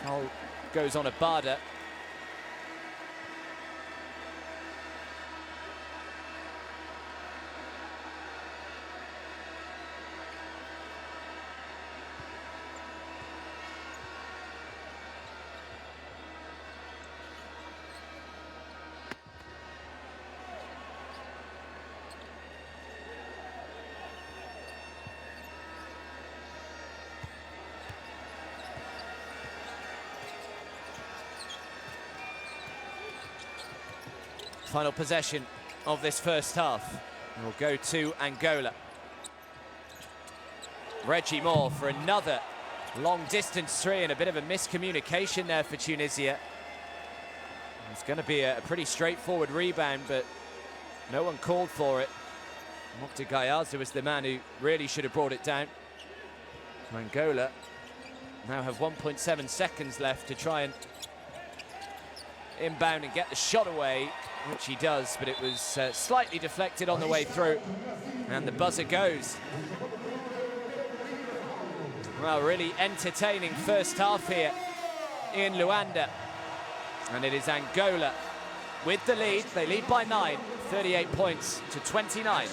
Foul goes on Abada. Final possession of this first half. We'll go to Angola. Reggie Moore for another long distance three, and a bit of a miscommunication there for Tunisia. It's going to be a pretty straightforward rebound, but no one called for it. Mokta Gayaza was the man who really should have brought it down. Angola now have 1.7 seconds left to try and inbound and get the shot away, which he does, but it was slightly deflected on the way through, and the buzzer goes. Well, really entertaining first half here in Luanda, and it is Angola with the lead. They lead by 9, 38 points to 29.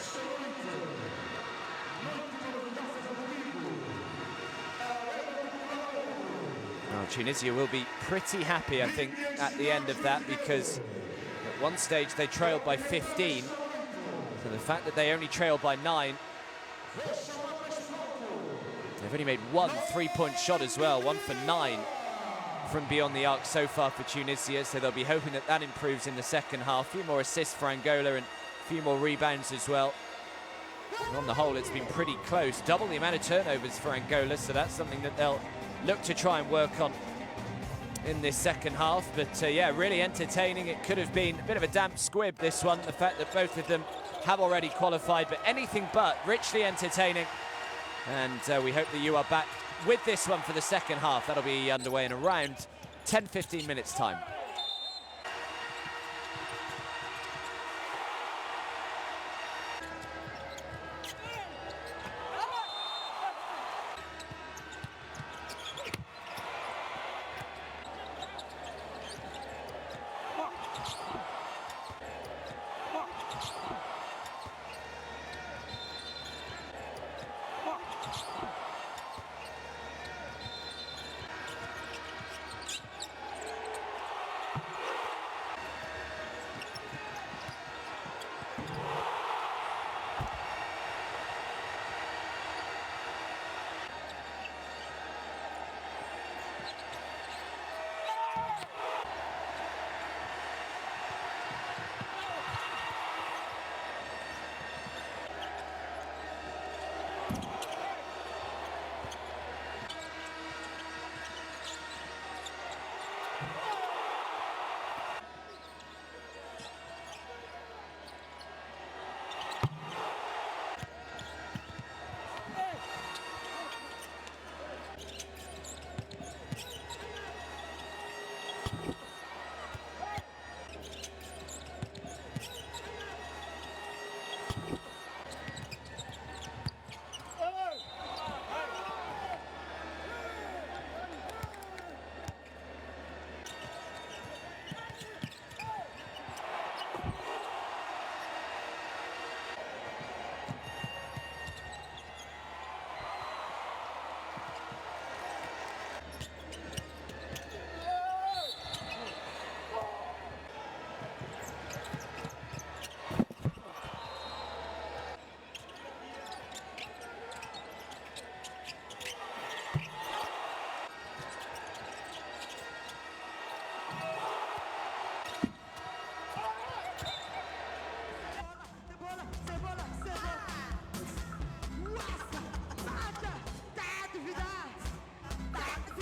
Well, Tunisia will be pretty happy, I think, at the end of that, because at one stage they trailed by 15. So the fact that they only trailed by 9, they've only made one three-point shot as well, 1 for 9 from beyond the arc so far for Tunisia, so they'll be hoping that that improves in the second half. A few more assists for Angola and a few more rebounds as well. And on the whole, it's been pretty close. Double the amount of turnovers for Angola, so that's something that they'll look to try and work on in this second half. But yeah, really entertaining. It could have been a bit of a damp squib, this one, the fact that both of them have already qualified, but anything but richly entertaining. And we hope that you are back with this one for the second half. That'll be underway in around 10-15 minutes time.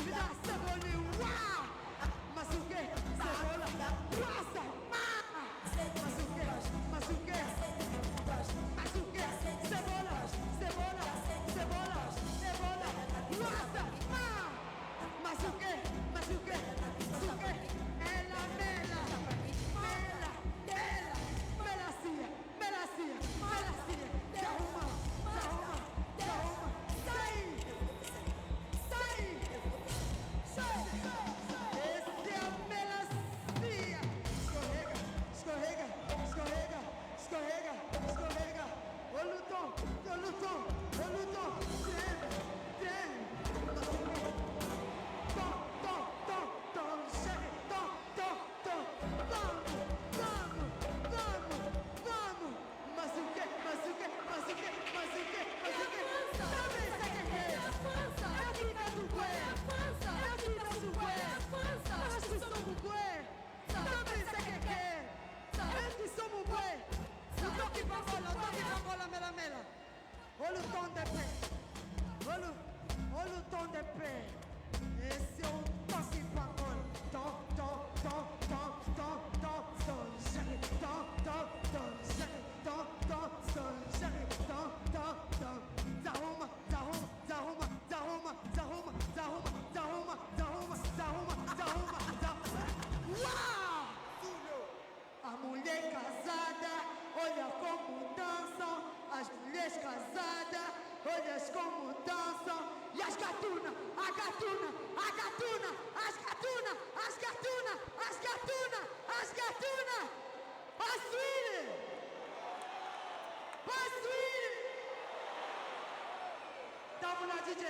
vida, cebola, uau! Mas o que? Cebola, passa, mas o que? Mas o que? Mas o que? Cebola, cebola, cebola, cebola, passa, mas o que? Mas o que? Mas o que? Ela, melancia, melancia, melancia, se arruma, sai! Esse é a melancia! Escorrega, escorrega, escorrega, escorrega, escorrega! Ô Luton, treme, treme! Tom, chega, tom, vamos! Mas o que? Também sei que é! Aqui tá do bué! Nós que somos bué! Também sei que é! Nós que somos bué! O toque pra bola, mela! Olha o tom de pé! Olha o tom de pé! Esse é o toque pra bola! Tom, Uau! A mulher casada, olha como dançam. As mulheres casadas, olha como dançam. E as gatunas, as gatunas. Passuíre! Tamo lá, DJ.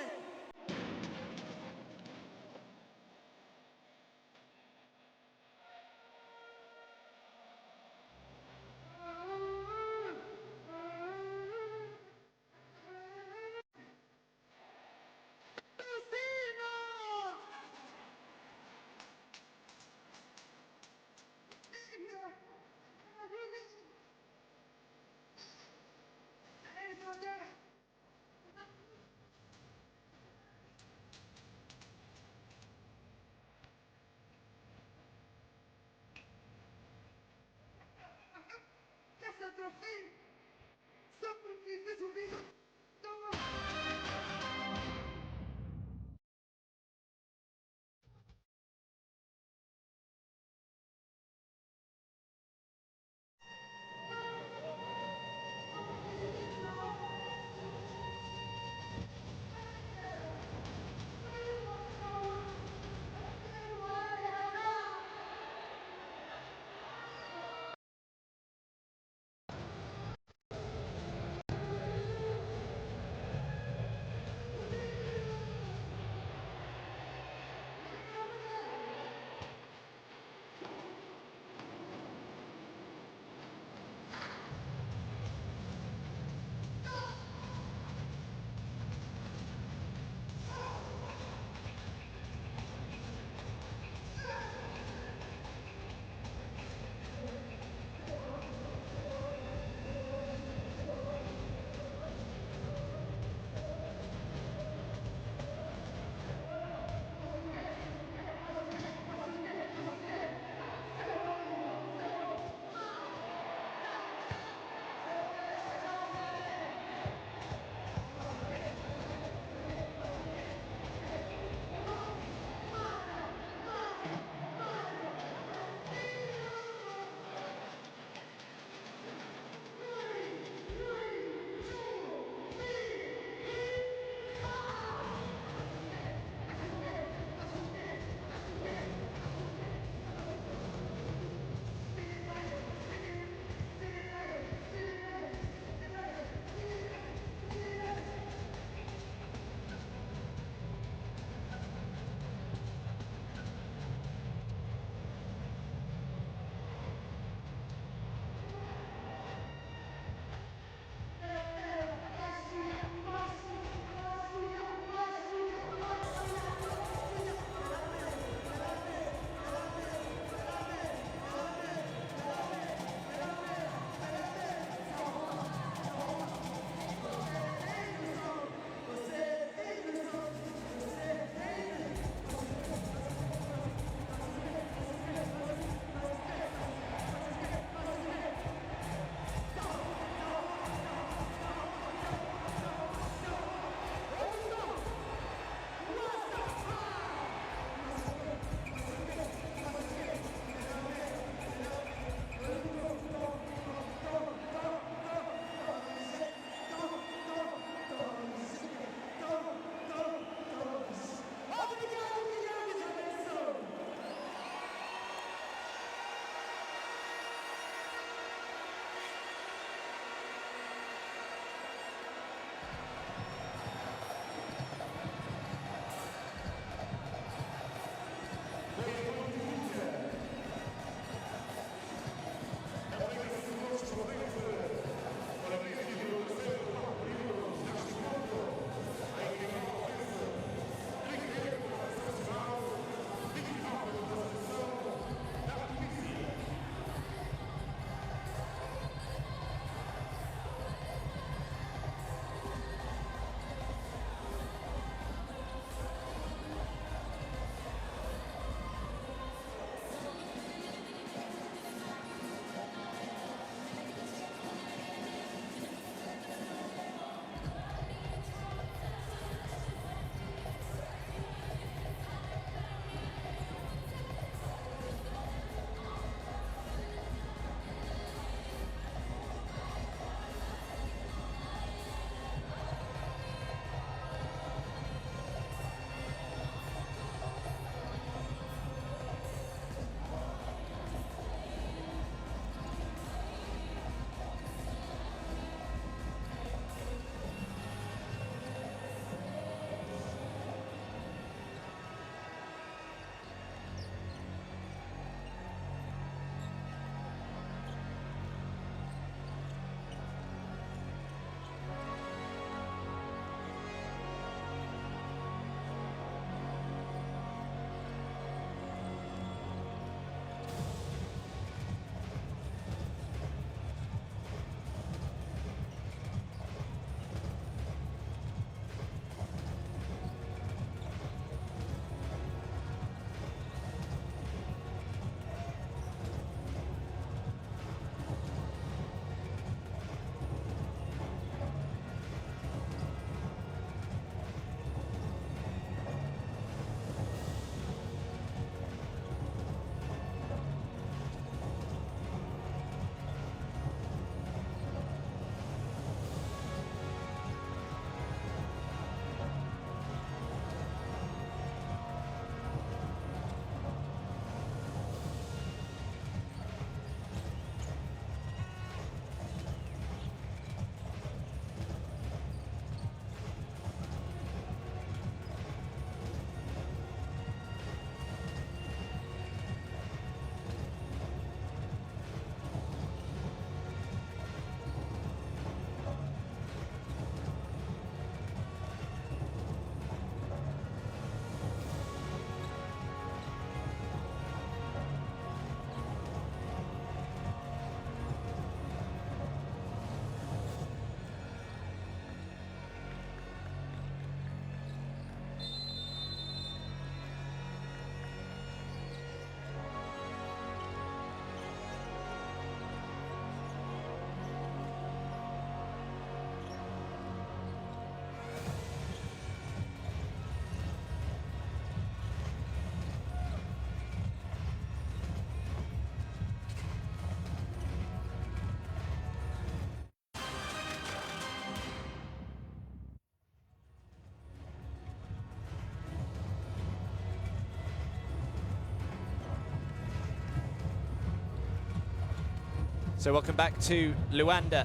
So welcome back to Luanda.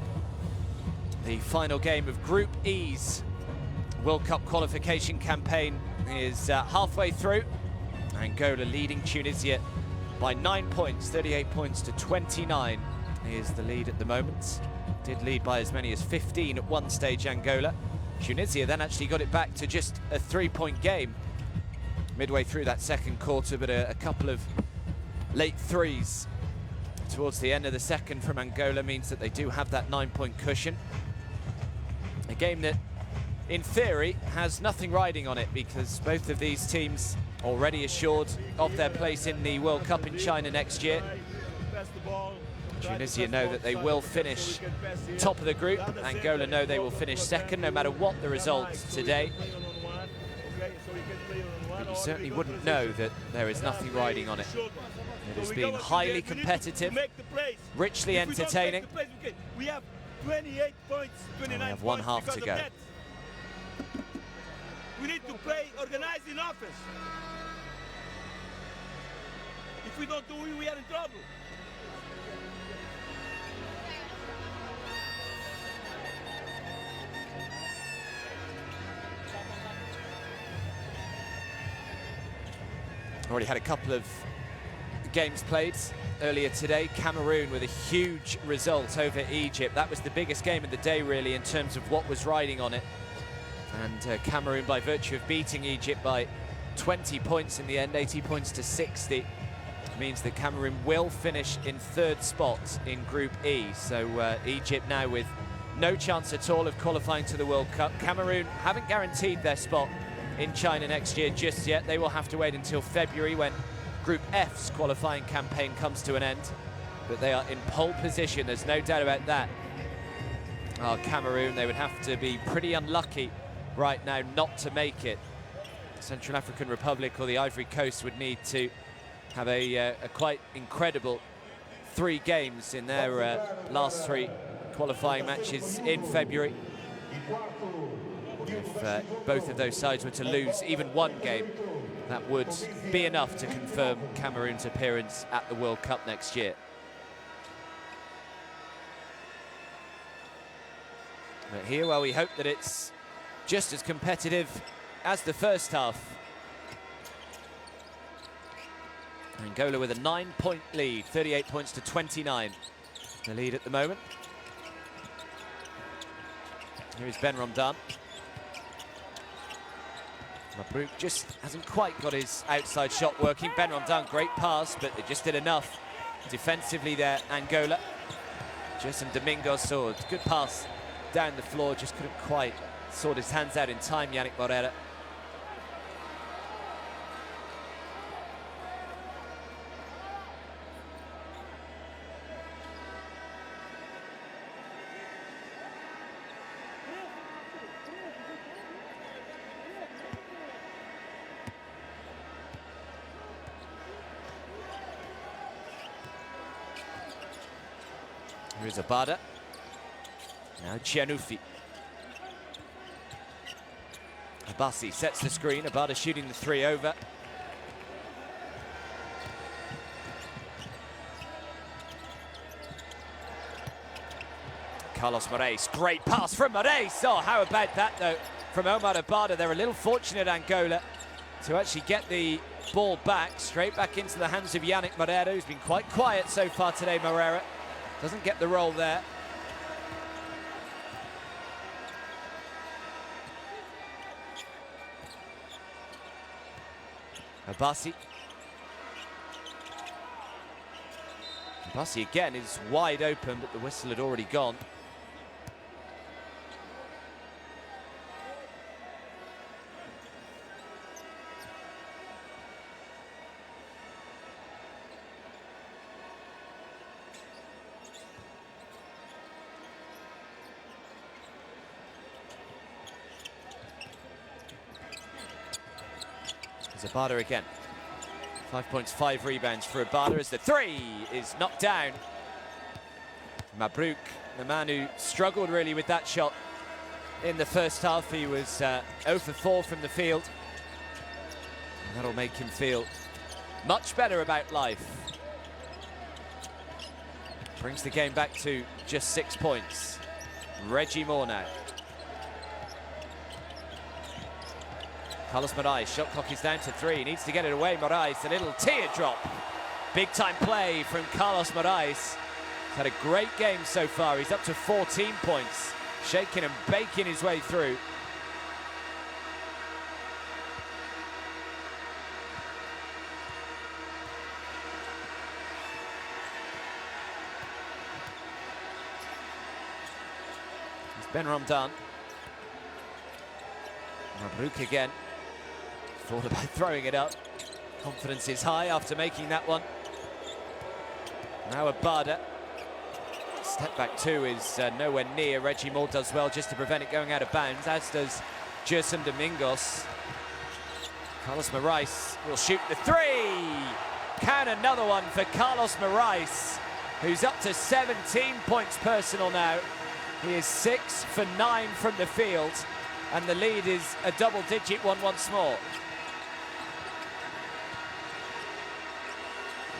The final game of Group E's World Cup qualification campaign is halfway through. Angola leading Tunisia by 9 points, 38 points to 29 is the lead at the moment. Did lead by as many as 15 at one stage, Angola. Tunisia then actually got it back to just a 3-point game midway through that second quarter, but a couple of late threes towards the end of the second from Angola means that they do have that 9-point cushion. A game that, in theory, has nothing riding on it because both of these teams already assured of their place in the World Cup in China next year. Tunisia know that they will finish top of the group. Angola know they will finish second, no matter what the results today. But you certainly wouldn't know that there is nothing riding on it. It has been highly competitive, richly entertaining. We have 28 points, 29 we have one half to go. We need to play organized in offense. If we don't do it, we are in trouble. Already had a couple of games played earlier today. Cameroon with a huge result over Egypt. That was the biggest game of the day, really, in terms of what was riding on it. And Cameroon, by virtue of beating Egypt by 20 points in the end, 80 points to 60, means that Cameroon will finish in third spot in Group E. So Egypt now with no chance at all of qualifying to the World Cup. Cameroon haven't guaranteed their spot in China next year just yet. They will have to wait until February when Group F's qualifying campaign comes to an end. But they are in pole position, there's no doubt about that. Cameroon, they would have to be pretty unlucky right now not to make it. Central African Republic or the Ivory Coast would need to have a quite incredible 3 games in their last 3 qualifying matches in February. If both of those sides were to lose even one game, that would be enough to confirm Cameroon's appearance at the World Cup next year. But here, well, we hope that it's just as competitive as the first half. Angola with a 9-point lead, 38 points to 29. The lead at the moment. Here's Ben Ramdan. Mabrouk just hasn't quite got his outside shot working. Ben Ramdan, great pass, but it just did enough defensively there, Angola. Jason Domingos saw a good pass down the floor, just couldn't quite sort his hands out in time, Yannick Morera. Here's Abada. Now Chianufi. Abassi sets the screen. Abada shooting the 3 over. Carlos Moraes, great pass from Moraes. Oh, how about that though from Omar Abada. They're a little fortunate, Angola, to actually get the ball back, straight back into the hands of Yannick Morera, who's been quite quiet so far today, Morera. Doesn't get the roll there. Abassi. Abassi again is wide open, but the whistle had already gone. Abada again. 5 points, 5 rebounds for Abada as the 3 is knocked down. Mabrouk, the man who struggled really with that shot in the first half. He was 0 for 4 from the field. And that'll make him feel much better about life. Brings the game back to just 6 points. Reggie Moore now. Carlos Moraes, shot clock is down to 3. He needs to get it away. Moraes, a little teardrop. Big time play from Carlos Moraes. He's had a great game so far. He's up to 14 points. Shaking and baking his way through. It's Ben Ramdan. Mabrouk again. Thought about throwing it up. Confidence is high after making that one. Now Abada. Step back two is nowhere near. Reggie Moore does well just to prevent it going out of bounds, as does Gerson Domingos. Carlos Moraes will shoot the 3. Can another one for Carlos Moraes, who's up to 17 points personal now. He is 6 for 9 from the field, and the lead is a double-digit one once more.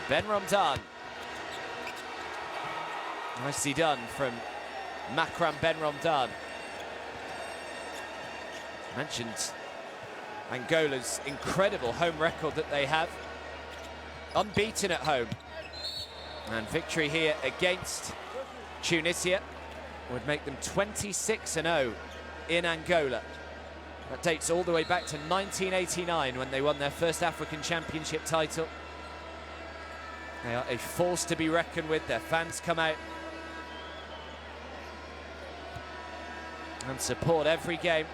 Ben Ramdan. Nicely done from Makram Ben Ramdan. Mentioned Angola's incredible home record that they have. Unbeaten at home. And victory here against Tunisia would make them 26-0 in Angola. That dates all the way back to 1989 when they won their first African Championship title. They are a force to be reckoned with. Their fans come out and support every game.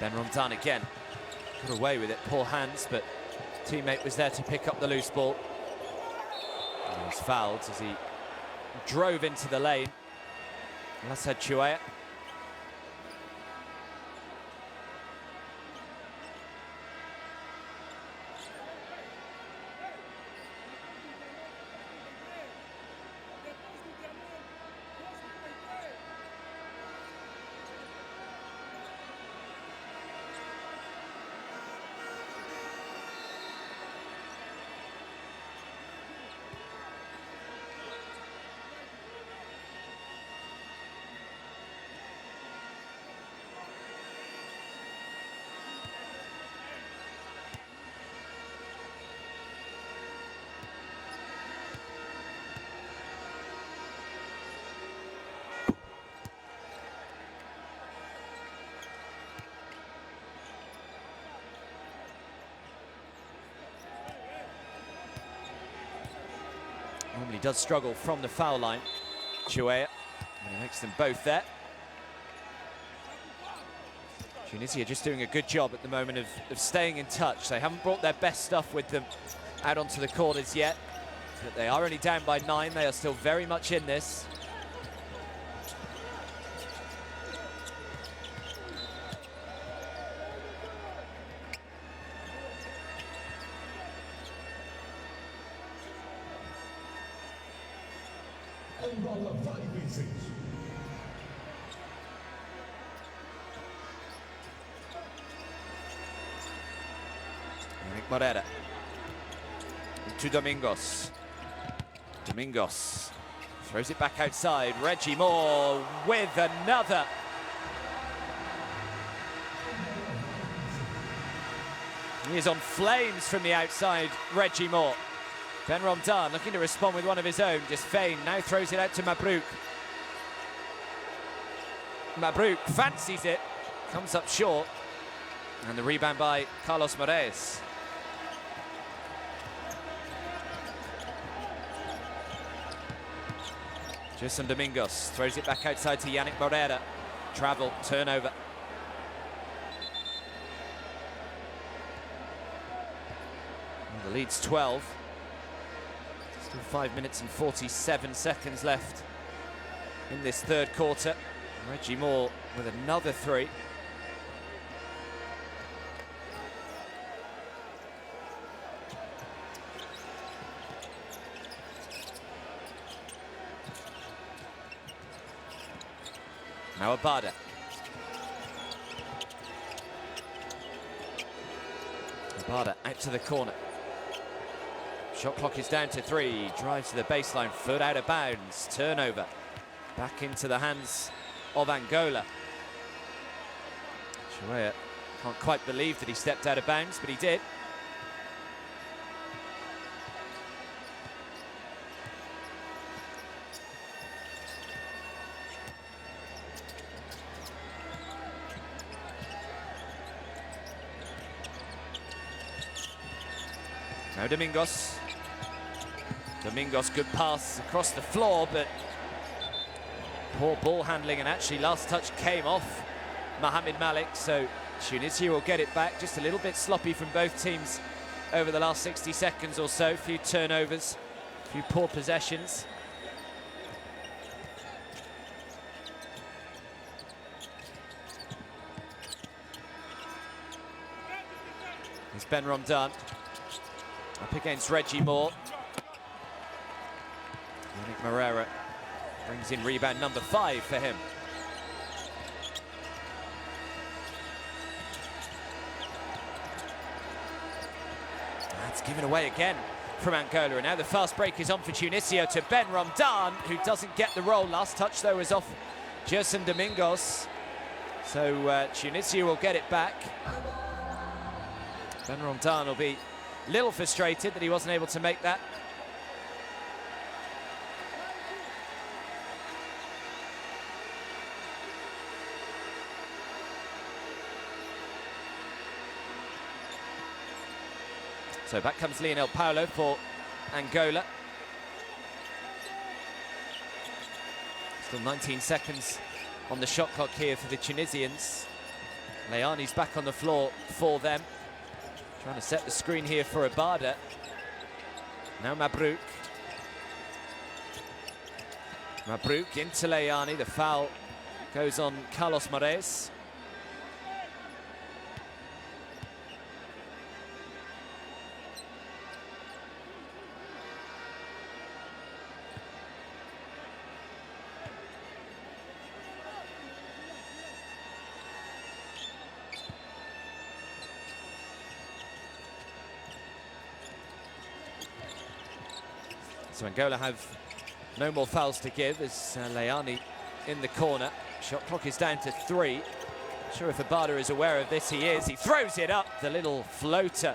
Ben Ramdan again, got away with it, poor hands, but teammate was there to pick up the loose ball. And he was fouled as he drove into the lane. That's had Chouet. Normally does struggle from the foul line, Chouet, and he makes them both there. Tunisia just doing a good job at the moment of staying in touch. They haven't brought their best stuff with them out onto the corners yet, but they are only down by 9. They are still very much in this. Angola 5-6. Moreira to Domingos. Domingos throws it back outside. Reggie Moore with another. He is on flames from the outside, Reggie Moore. Ben Ramdan looking to respond with one of his own, just feign, now throws it out to Mabrouk. Mabrouk fancies it, comes up short, and the rebound by Carlos Moraes. Gerson Domingos throws it back outside to Yannick Moreira. Travel, turnover. lead's 12. Still 5 minutes and 47 seconds left in this third quarter. Reggie Moore with another three. Now Abada. Abada out to the corner. Shot clock is down to 3. Drives to the baseline, foot out of bounds. Turnover. Back into the hands of Angola. Chouea can't quite believe that he stepped out of bounds, but he did. Now Domingos. Domingos, good pass across the floor, but poor ball handling, and actually last touch came off Mohamed Malik, so Tunisia will get it back. Just a little bit sloppy from both teams over the last 60 seconds or so. A few turnovers, a few poor possessions. It's Ben Romdan up against Reggie Moore. Yannick Moreira brings in rebound number 5 for him. That's given away again from Angola, and now the fast break is on for Tunisia to Ben Romdan, who doesn't get the roll. Last touch though is off Gerson Domingos, so Tunisia will get it back. Ben Romdan will be a little frustrated that he wasn't able to make that. So back comes Lionel Paulo for Angola. Still 19 seconds on the shot clock here for the Tunisians. Leani's back on the floor for them. Trying to set the screen here for Abada. Now Mabrouk. Mabrouk into Leani. The foul goes on Carlos Moraes. So Angola have no more fouls to give as Leani in the corner. Shot clock is down to 3. Not sure if Abada is aware of this. He is. He throws it up, the little floater.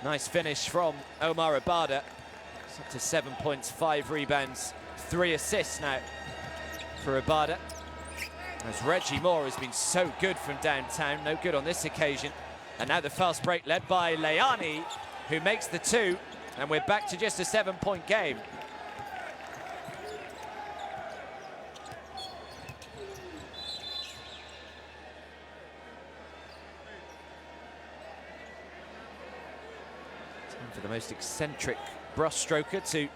Nice finish from Omar Abada. It's up to 7 points, 5 rebounds, 3 assists now for Abada. As Reggie Moore has been so good from downtown, no good on this occasion. And now the fast break led by Leani, who makes the 2. And we're back to just a 7-point game. Time for the most eccentric brushstroker to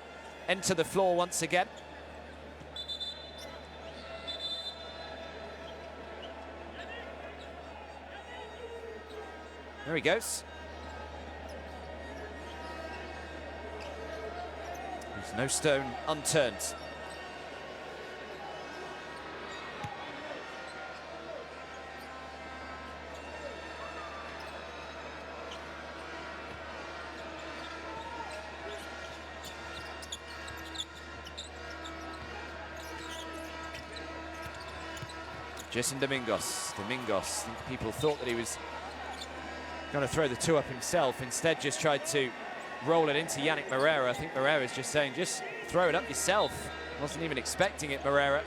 enter the floor once again. There he goes. There's no stone unturned. Gerson Domingos. Domingos, I think people thought that he was going to throw the 2 up himself. Instead, just tried to roll it into Yannick Moreira. I think Moreira's just saying, just throw it up yourself. Wasn't even expecting it, Moreira.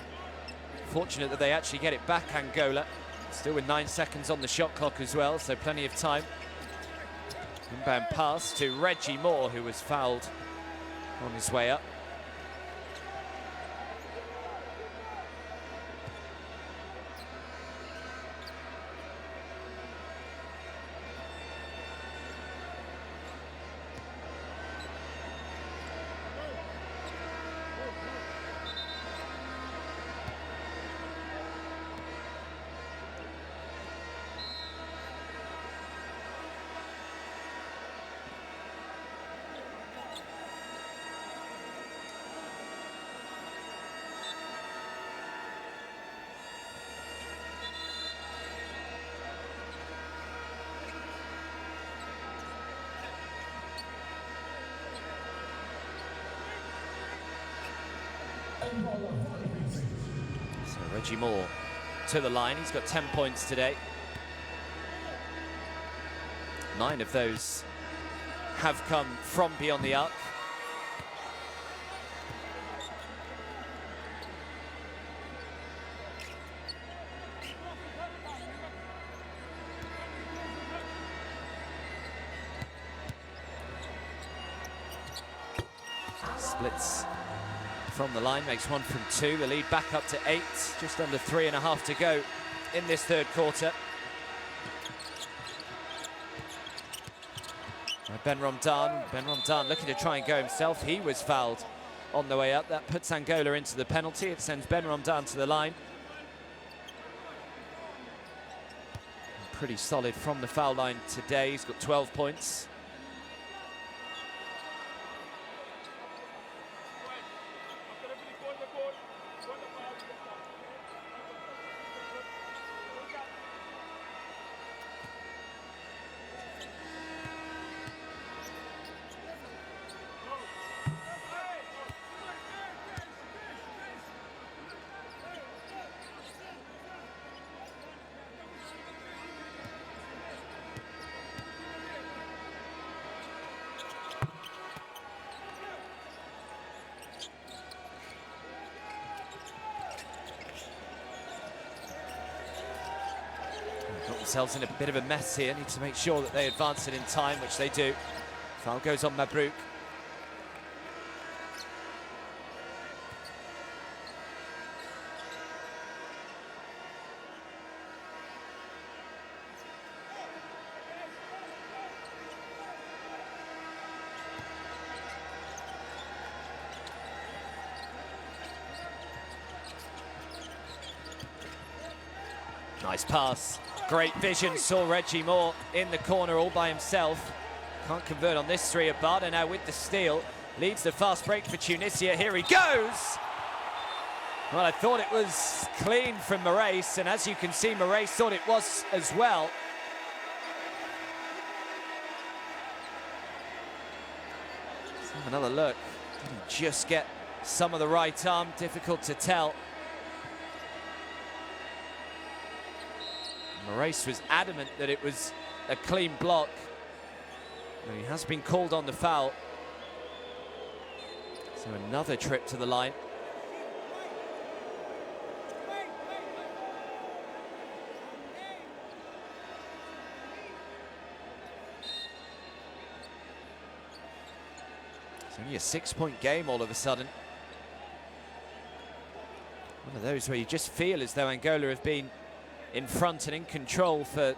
Fortunate that they actually get it back, Angola. Still with 9 seconds on the shot clock as well, so plenty of time. Inbound pass to Reggie Moore, who was fouled on his way up. Reggie Moore to the line. He's got 10 points today. 9 of those have come from beyond the arc. Splits from the line, makes 1 from 2. The lead back up to 8, just under 3.5 to go in this third quarter. Ben Romdan looking to try and go himself. He was fouled on the way up. That puts Angola into the penalty. It sends Ben Romdan to the line. Pretty solid from the foul line today. He's got 12 points. Got themselves in a bit of a mess here. Need to make sure that they advance it in time, which they do. Foul goes on Mabrouk. Nice pass. Great vision, saw Reggie Moore in the corner all by himself. Can't convert on this three. Abada now with the steal. Leads the fast break for Tunisia. Here he goes! Well, I thought it was clean from Moraes, and as you can see, Moraes thought it was as well. Let's have another look. Didn't just get some of the right arm, difficult to tell. Moraes was adamant that it was a clean block. And he has been called on the foul. So another trip to the line. It's only a 6-point game all of a sudden. One of those where you just feel as though Angola have been in front and in control for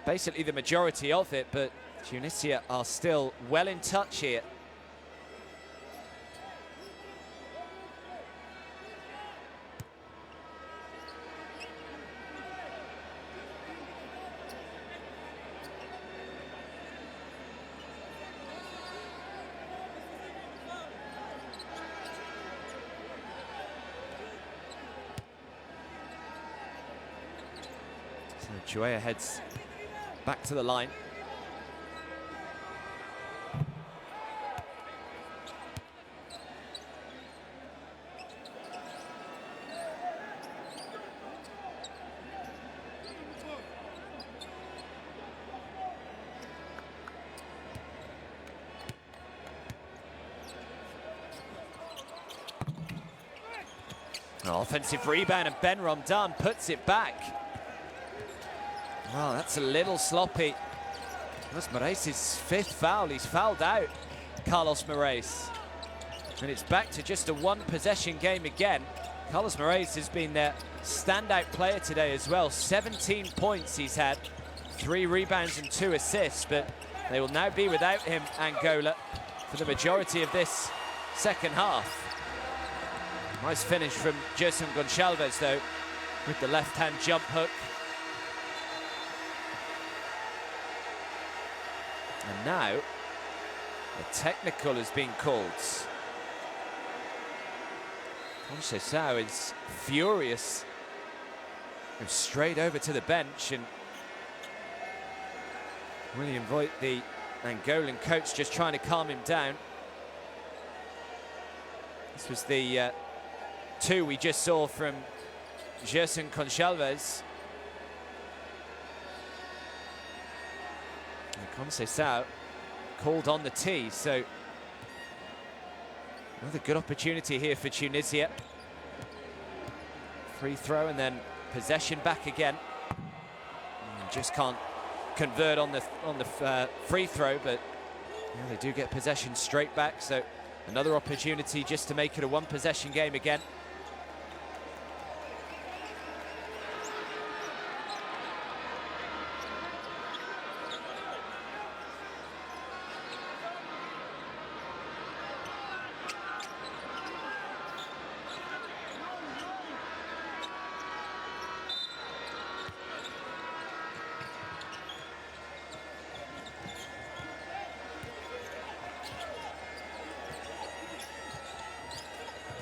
basically the majority of it, but Tunisia are still well in touch here. So Chuea heads back to the line. Offensive rebound, and Ben Romdan puts it back. Well, that's a little sloppy. That's Moraes' 5th foul. He's fouled out Carlos Moraes. And it's back to just a 1-possession game again. Carlos Moraes has been their standout player today as well. 17 points he's had, 3 rebounds and 2 assists, but they will now be without him, Angola, for the majority of this second half. Nice finish from Gerson Gonçalves, though, with the left-hand jump hook. And now, a technical has been called. Conceição is furious. Goes straight over to the bench, and William Voigt, the Angolan coach, just trying to calm him down. This was the 2 we just saw from Gerson Gonçalves. Conceição called on the tee, so another good opportunity here for Tunisia. Free throw and then possession back again. Just can't convert on the free throw, but they do get possession straight back, so another opportunity just to make it a one-possession game again.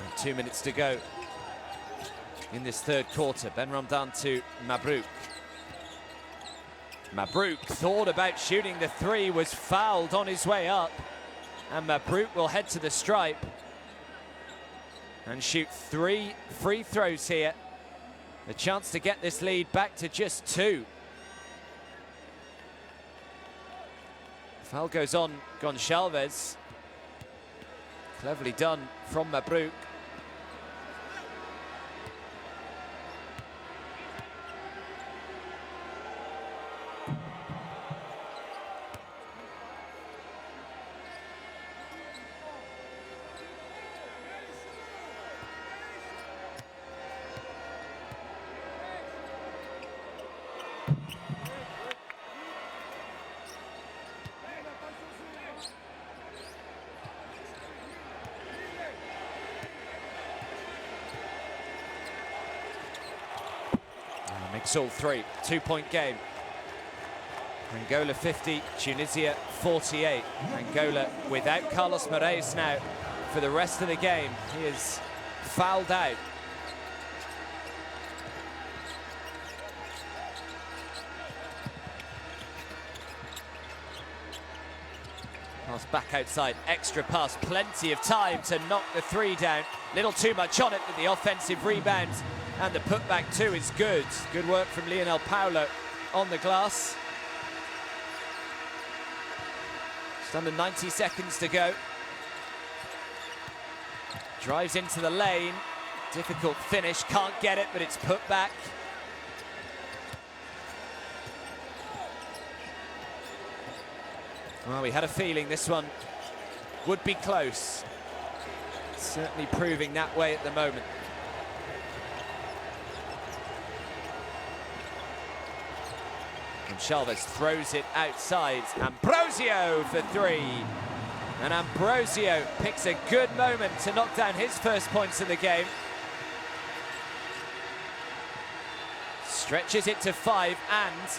And 2 minutes to go in this third quarter. Ben Ramdan to Mabrouk. Mabrouk thought about shooting the three, was fouled on his way up, and Mabrouk will head to the stripe and shoot 3 free throws here. The chance to get this lead back to just 2. Foul goes on Gonçalves. Cleverly done from Mabrouk. Makes all 3. 2-point game. Angola 50, Tunisia 48. Angola without Carlos Moraes now for the rest of the game. He is fouled out. Pass back outside, extra pass, plenty of time to knock the 3 down. Little too much on it, but the offensive rebound and the putback too is good. Good work from Lionel Paulo on the glass. Just under 90 seconds to go. Drives into the lane. Difficult finish, can't get it, but it's put back. Well, we had a feeling this one would be close. Certainly proving that way at the moment. Gonçalves throws it outside. Ambrosio for 3. And Ambrosio picks a good moment to knock down his first points of the game. Stretches it to 5, and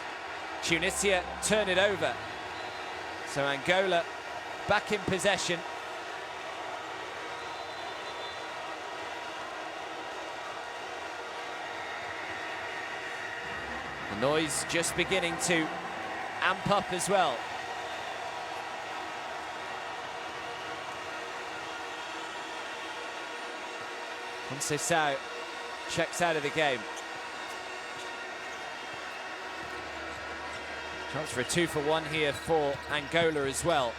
Tunisia turn it over. So Angola back in possession. The noise just beginning to amp up as well. Conceição checks out of the game. Chance for a 2-for-1 here for Angola as well.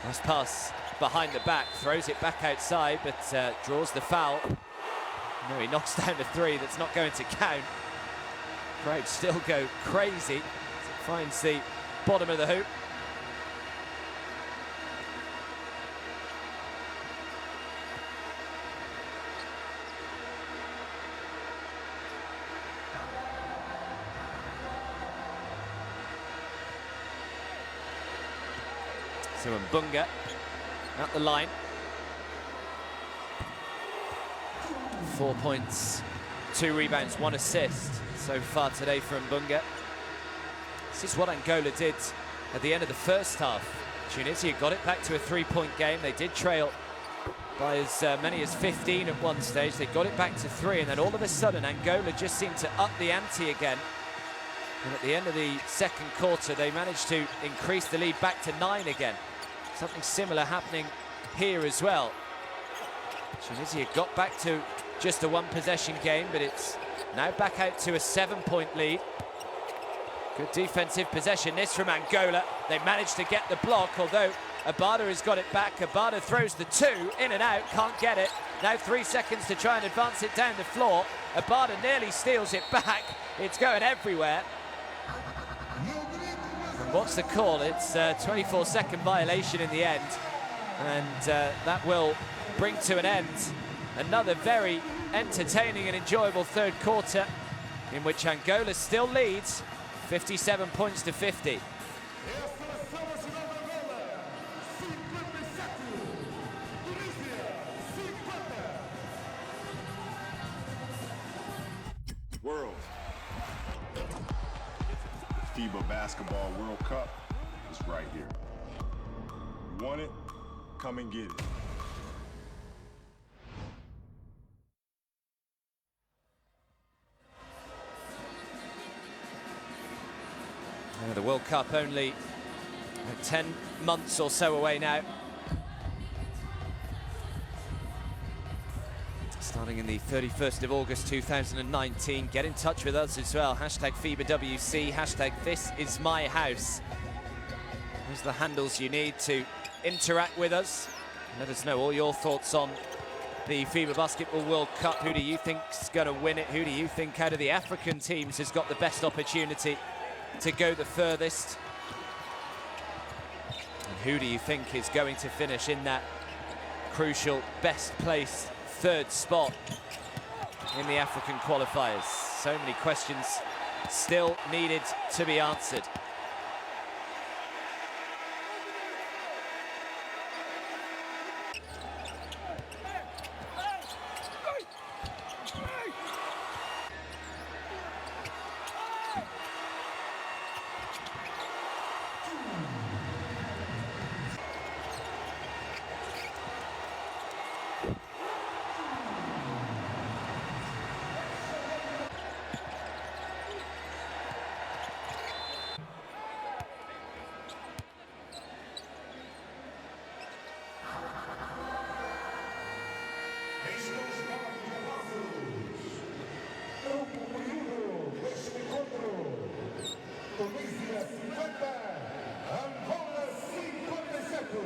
Nice pass behind the back, throws it back outside, but draws the foul. No, he knocks down the 3 that's not going to count. Crowd still go crazy as it finds the bottom of the hoop. So Mbunga at the line. 4 points, 2 rebounds, 1 assist so far today for Mbunga. This is what Angola did at the end of the first half. Tunisia got it back to a 3-point game. They did trail by as many as 15 at one stage. They got it back to 3, and then all of a sudden Angola just seemed to up the ante again. And at the end of the second quarter, they managed to increase the lead back to 9 again. Something similar happening here as well. Tunisia got back to just a one-possession game, but it's now back out to a 7-point lead. Good defensive possession, this from Angola. They managed to get the block, although Abada has got it back. Abada throws the two, in and out, can't get it. Now 3 seconds to try and advance it down the floor. Abada nearly steals it back. It's going everywhere. And what's the call? It's a 24-second violation in the end. And that will bring to an end another very entertaining and enjoyable third quarter, in which Angola still leads 57 points to 50. World. FIBA Basketball World Cup is right here. You want it? Come and get it. The World Cup only 10 months or so away now. Starting in the 31st of August 2019. Get in touch with us as well. Hashtag FIBAWC, hashtag This Is My House. Those are the handles you need to interact with us. Let us know all your thoughts on the FIBA Basketball World Cup. Who do you think's going to win it? Who do you think out of the African teams has got the best opportunity to go the furthest? And who do you think is going to finish in that crucial best place third spot in the African qualifiers? So many questions still needed to be answered. Tunisia 50, Angola 57.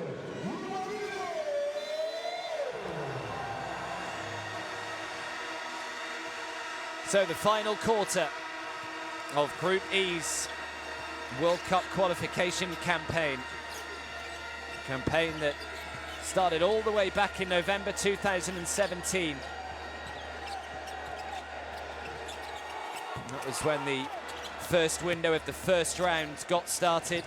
So the final quarter of Group E's World Cup qualification campaign. Campaign that started all the way back in November 2017. That was when the first window of the first round got started.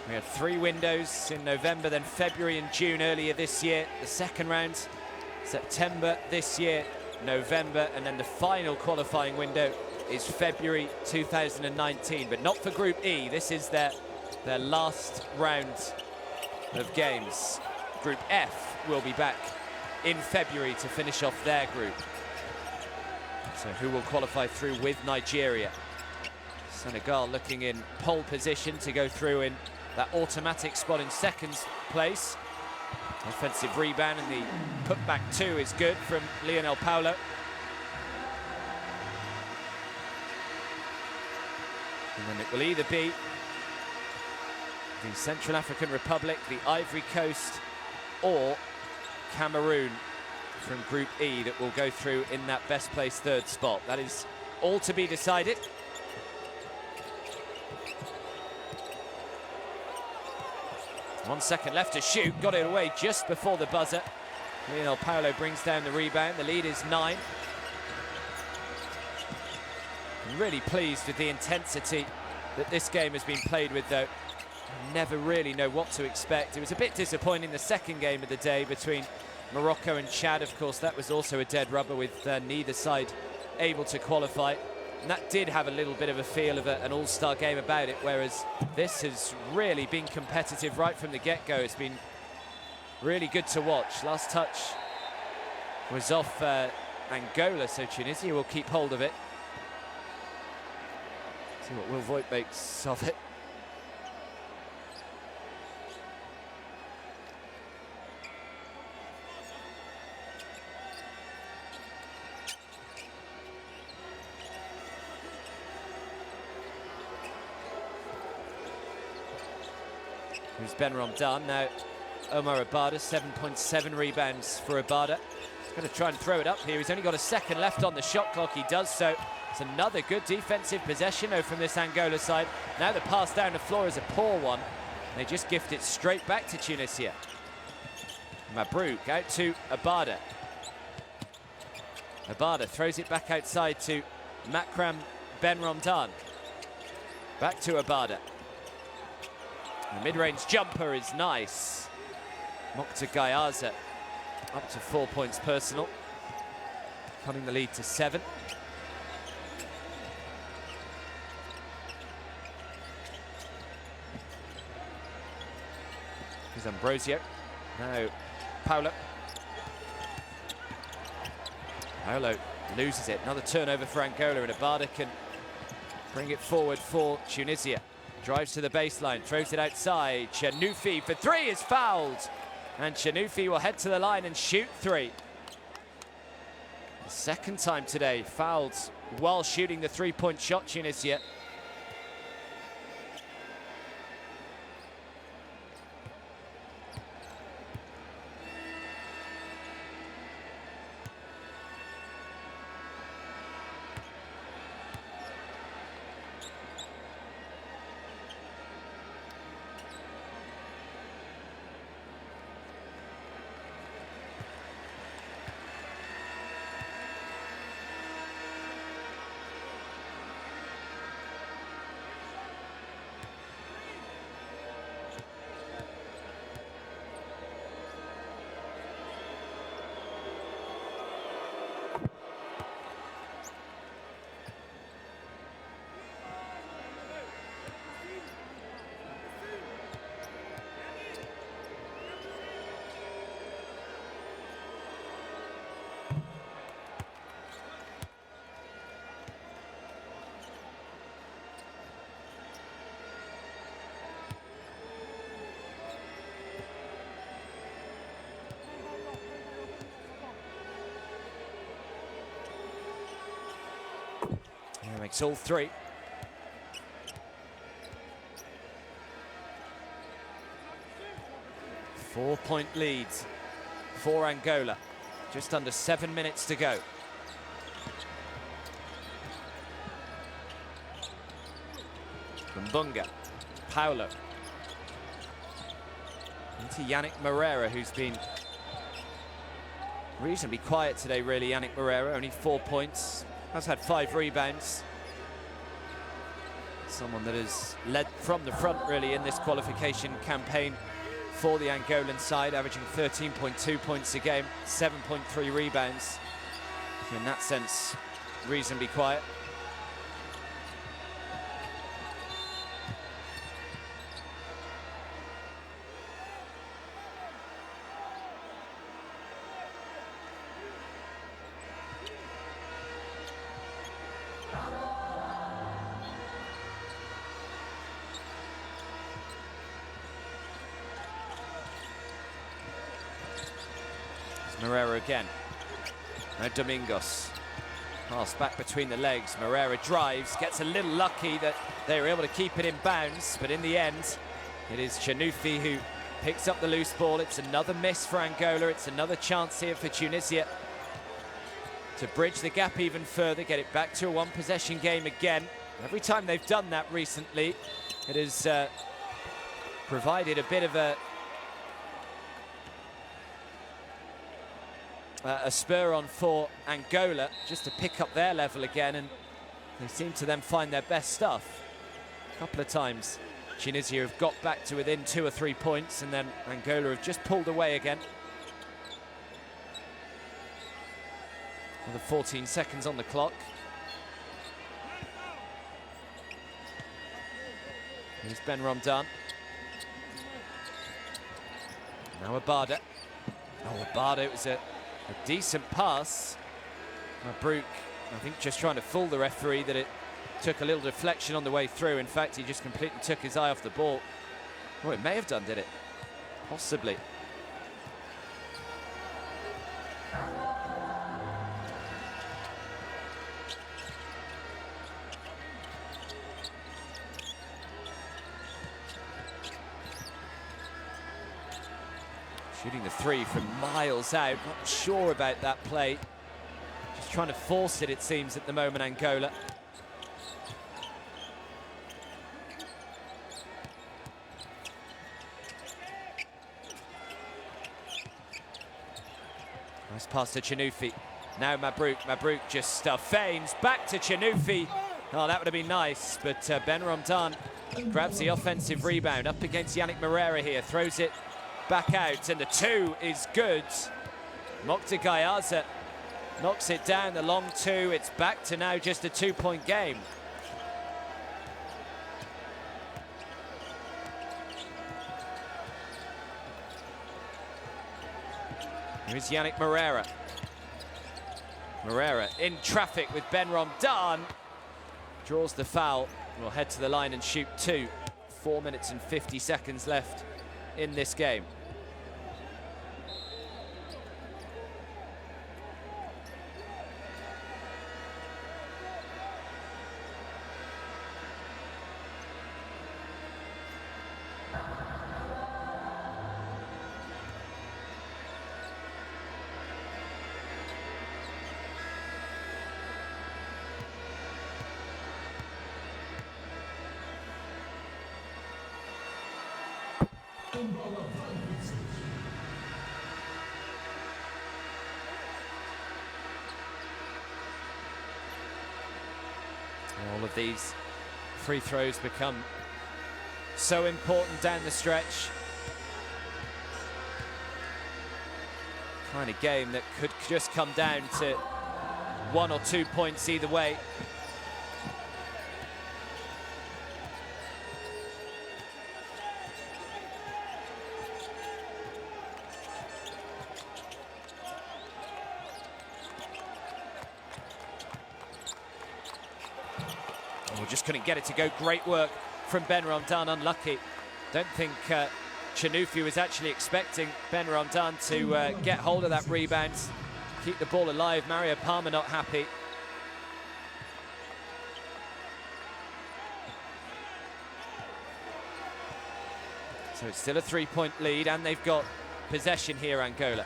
We had 3 windows in November, then February and June earlier this year. The second round, September this year, November, and then the final qualifying window is February 2019, but not for Group E. This is their last round of games. Group F will be back in February to finish off their group. So who will qualify through with Nigeria? Senegal looking in pole position to go through in that automatic spot in second place. Offensive rebound, and the putback 2 is good from Lionel Paulo. And then it will either be the Central African Republic, the Ivory Coast, or Cameroon from Group E that will go through in that best place third spot. That is all to be decided. One second left to shoot, got it away just before the buzzer. Lionel Paulo brings down the rebound. The lead is 9. I'm really pleased with the intensity that this game has been played with, though. I never really know what to expect. It was a bit disappointing the second game of the day between Morocco and Chad. Of course, that was also a dead rubber with neither side able to qualify. And that did have a little bit of a feel of an all-star game about it, whereas this has really been competitive right from the get-go. It's been really good to watch. Last touch was off Angola, so Tunisia will keep hold of it. See what Will Voigt makes of it. who's Ben Ramdan. Now Omar Abada, 7.7 rebounds for Abada. He's going to try and throw it up here. He's only got a second left on the shot clock. He does so. It's another good defensive possession though from this Angola side. Now the pass down the floor is a poor one. They just gift it straight back to Tunisia. Mabrouk out to Abada. Abada throws it back outside to Makram Ben Ramdan. Back to Abada. The mid-range jumper is nice. Mokhtar Gayaza up to 4 points personal, cutting the lead to 7. Here's Ambrosio. Now Paolo. Paolo loses it. Another turnover for Angola, and Abada can bring it forward for Tunisia. Drives to the baseline, throws it outside. Chanufi for 3 is fouled. And Chanufi will head to the line and shoot 3. The second time today, fouled while shooting the 3-point shot, Tunisia. Makes all 3. Four-point lead for Angola. Just under 7 minutes to go. Mbunga, Paolo. Into Yannick Moreira, who's been reasonably quiet today, really. Yannick Moreira, only 4 points. Has had 5 rebounds. Someone that has led from the front, really, in this qualification campaign for the Angolan side, averaging 13.2 points a game, 7.3 rebounds. So in that sense, reasonably quiet. Moreira again. Now Domingos. Pass back between the legs. Moreira drives, gets a little lucky that they were able to keep it in bounds, but in the end, it is Chanufi who picks up the loose ball. It's another miss for Angola. It's another chance here for Tunisia to bridge the gap even further, get it back to a one-possession game again. Every time they've done that recently, it has provided a bit of a spur on for Angola, just to pick up their level again, and they seem to then find their best stuff. A couple of times Tunisia have got back to within 2 or 3 points, and then Angola have just pulled away again. Another 14 seconds on the clock. Here's Ben Ramdan. Now Abada. Oh, Abada, it was a decent pass. Mabrouk, I think, just trying to fool the referee that it took a little deflection on the way through. In fact, he just completely took his eye off the ball. Oh, it may have done, did it? Possibly. Shooting the three from miles out. Not sure about that play. Just trying to force it, it seems, at the moment, Angola. Nice pass to Chinufi. Now Mabrouk. Mabrouk just feigns. Back to Chinufi. Oh, that would have been nice, but Ben Romdan grabs the offensive rebound up against Yannick Moreira here. Throws it back out, and the two is good. Mokta Gayaza knocks it down, the long two. It's back to now just a 2-point game. Here's Yannick Moreira. Moreira in traffic with Ben Romdan. Draws the foul. Will head to the line and shoot two. 4 minutes and 50 seconds left in this game. All of these free throws become so important down the stretch. Kind of game that could just come down to 1 or 2 points either way. Just couldn't get it to go. Great work from Ben Romdan, unlucky. Don't think Chinufi was actually expecting Ben Romdan to get hold of that rebound, keep the ball alive. Mario Palmer not happy. So it's still a 3-point lead, and they've got possession here, Angola.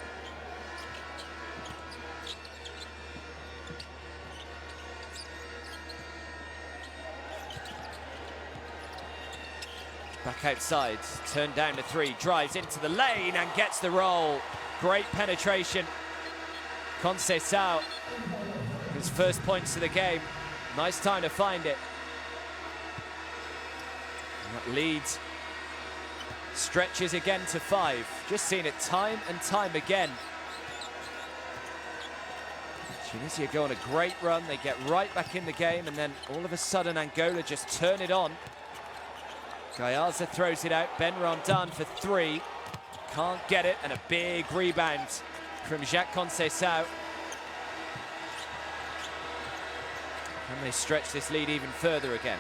Back outside, turned down to three, drives into the lane and gets the roll. Great penetration. Conceição, his first points of the game. Nice time to find it. And that lead stretches again to 5. Just seen it time and time again. Tunisia go on a great run. They get right back in the game, and then all of a sudden Angola just turn it on. Gayaza throws it out. Ben Romdan for three. Can't get it, and a big rebound from Jacques Conceição. Can they stretch this lead even further again?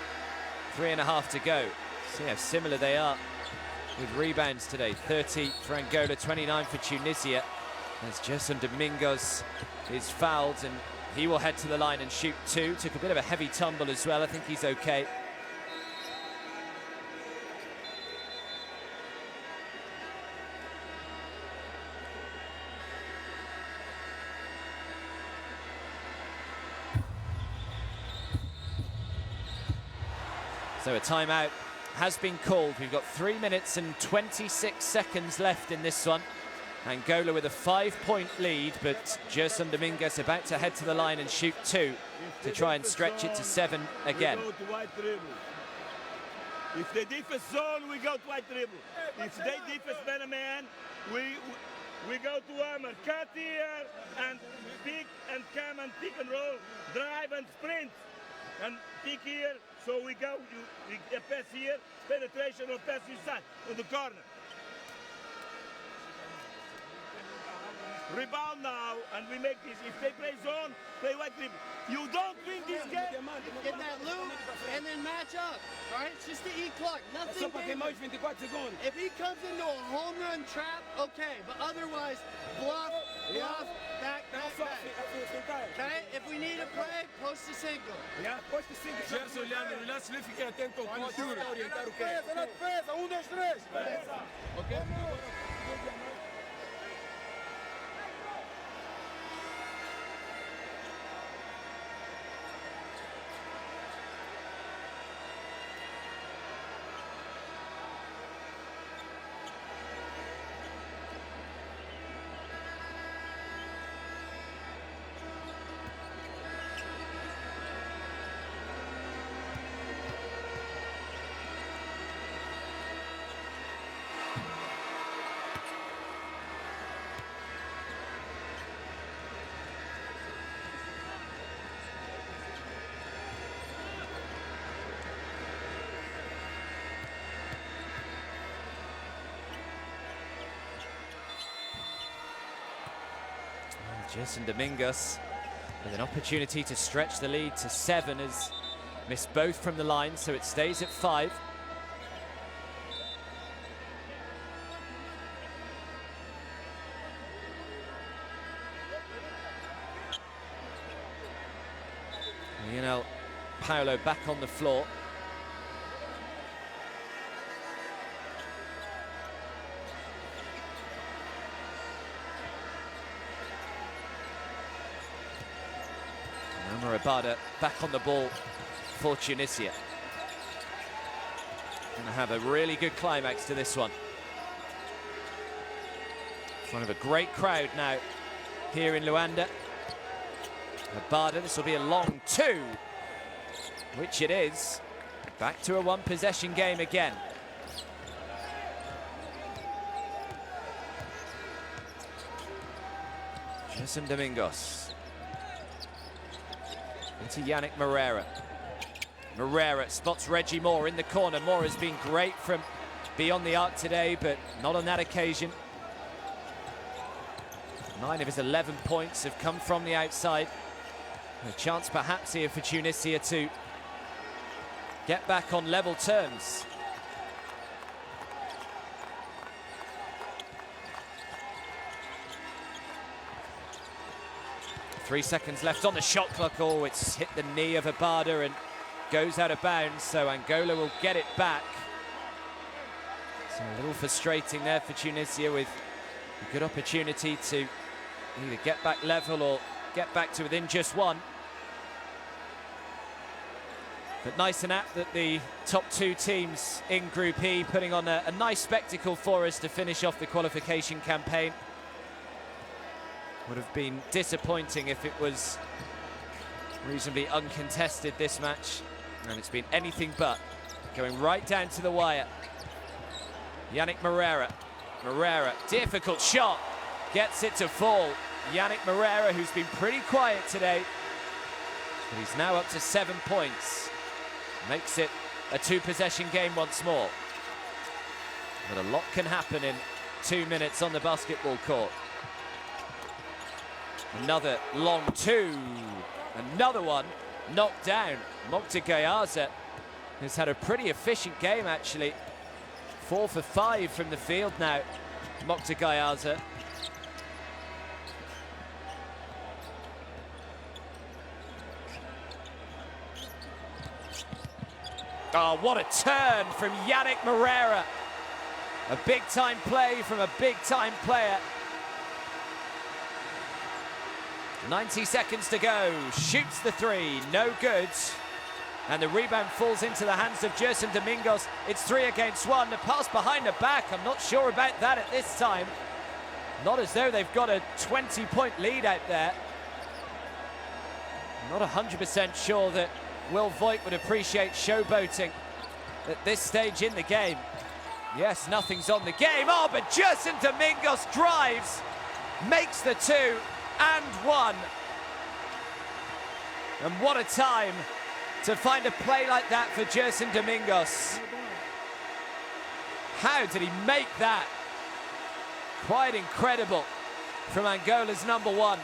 3.5 to go. See how similar they are with rebounds today. 30 for Angola, 29 for Tunisia. As Gerson Domingos is fouled, and he will head to the line and shoot two. Took a bit of a heavy tumble as well. I think he's okay. So a timeout has been called. We've got 3 minutes and 26 seconds left in this one. Angola with a 5-point lead, but Gerson Domingos about to head to the line and shoot two to try and stretch it to 7 again. We go to white dribble. If they defense zone, we go to white dribble. If they defense man, we go to hammer. Cut here and pick and come and pick and roll, drive and sprint. And pick here, so we go, we pass here, penetration or pass inside, on the corner. Rebound now, and we make this. If they play zone, play white dribble. You don't win this game. Get that loop and then match up. All right, it's just the E-clock, nothing. If he comes into a home run trap, okay, but otherwise, bluff, back. Okay, if we need a play, post a single. Yeah, post the single. Gerson, olhando no lance, ele fica atento ao ponto. Orientar o quê? Ok? Jason Domingos with an opportunity to stretch the lead to 7, has missed both from the line, so it stays at 5. Paolo back on the floor. Now Rabada back on the ball for Tunisia. Going to have a really good climax to this one. In front of a great crowd now here in Luanda. Rabada, this will be a long 2. Which it is. Back to a one-possession game again. Jason Domingos. Into Yannick Moreira. Moreira spots Reggie Moore in the corner. Moore has been great from beyond the arc today, but not on that occasion. 9 of his 11 points have come from the outside. A chance perhaps here for Tunisia to get back on level terms. Three seconds left on the shot clock. Oh, it's hit the knee of Abada and goes out of bounds, so Angola will get it back. So a little frustrating there for Tunisia, with a good opportunity to either get back level or get back to within just 1. But nice and apt that the top 2 teams in Group E putting on a nice spectacle for us to finish off the qualification campaign. Would have been disappointing if it was reasonably uncontested, this match. And it's been anything but, going right down to the wire. Yannick Moreira. Moreira, difficult shot, gets it to fall. Yannick Moreira, who's been pretty quiet today. But he's now up to 7 points. Makes it a 2-possession game once more. But a lot can happen in 2 minutes on the basketball court. Another long 2. Another one knocked down. Mokta Gayaza has had a pretty efficient game, actually. 4 for 5 from the field now, Mokta Gayaza. Oh, what a turn from Yannick Moreira. A big-time play from a big-time player. 90 seconds to go. Shoots the 3, no good. And the rebound falls into the hands of Jason Domingos. It's 3 against 1. The pass behind the back, I'm not sure about that at this time. Not as though they've got a 20-point lead out there. Not 100% sure that Will Voigt would appreciate showboating at this stage in the game. Yes, nothing's on the game. Oh, but Jason Domingos drives, makes the 2 and 1. And what a time to find a play like that for Jason Domingos. How did he make that? Quite incredible from Angola's number 1.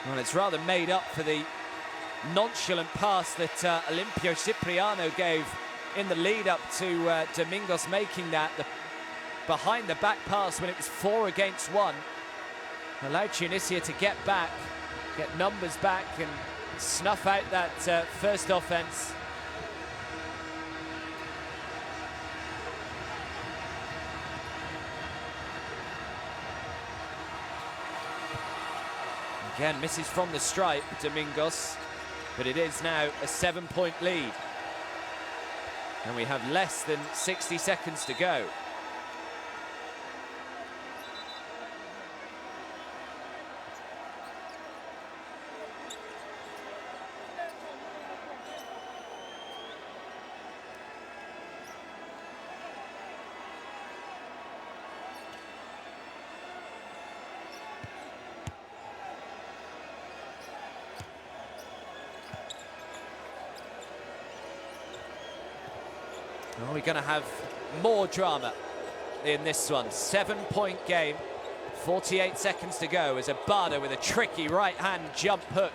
Well, it's rather made up for the nonchalant pass that Olimpio Cipriano gave in the lead up to Domingos making that. The behind-the-back pass when it was 4 against 1 allowed Tunisia to get back, get numbers back and snuff out that first offense. Again, misses from the stripe, Domingos, but it is now a 7-point lead. And we have less than 60 seconds to go. Are we going to have more drama in this one? 7-point game, 48 seconds to go as Abada with a tricky right-hand jump hook.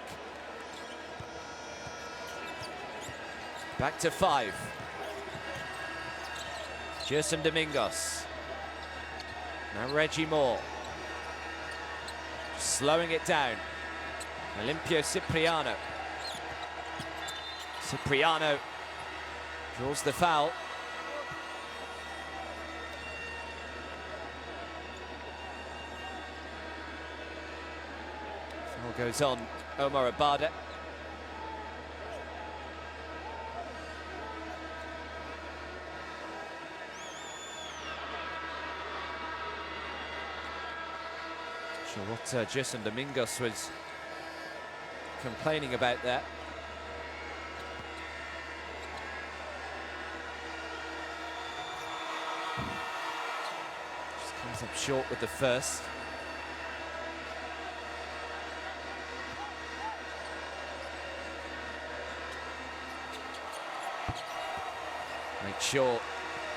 Back to 5. Gerson Domingos. Now Reggie Moore. Slowing it down. Olimpio Cipriano. Cipriano draws the foul. Foul goes on Omar Abada. Sure what Gerson Domingos was complaining about there. Just comes up short with the first. Make sure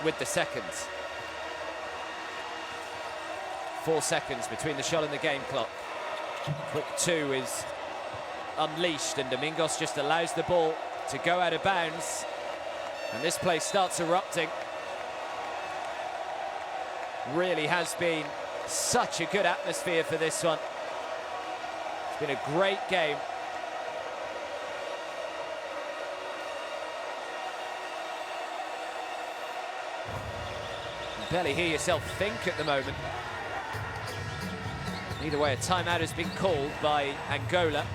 with the seconds. 4 seconds between the shot and the game clock. Quick 2 is unleashed and Domingos just allows the ball to go out of bounds. And this place starts erupting. Really has been such a good atmosphere for this one. It's been a great game. You can barely hear yourself think at the moment. Either way, a timeout has been called by Angola.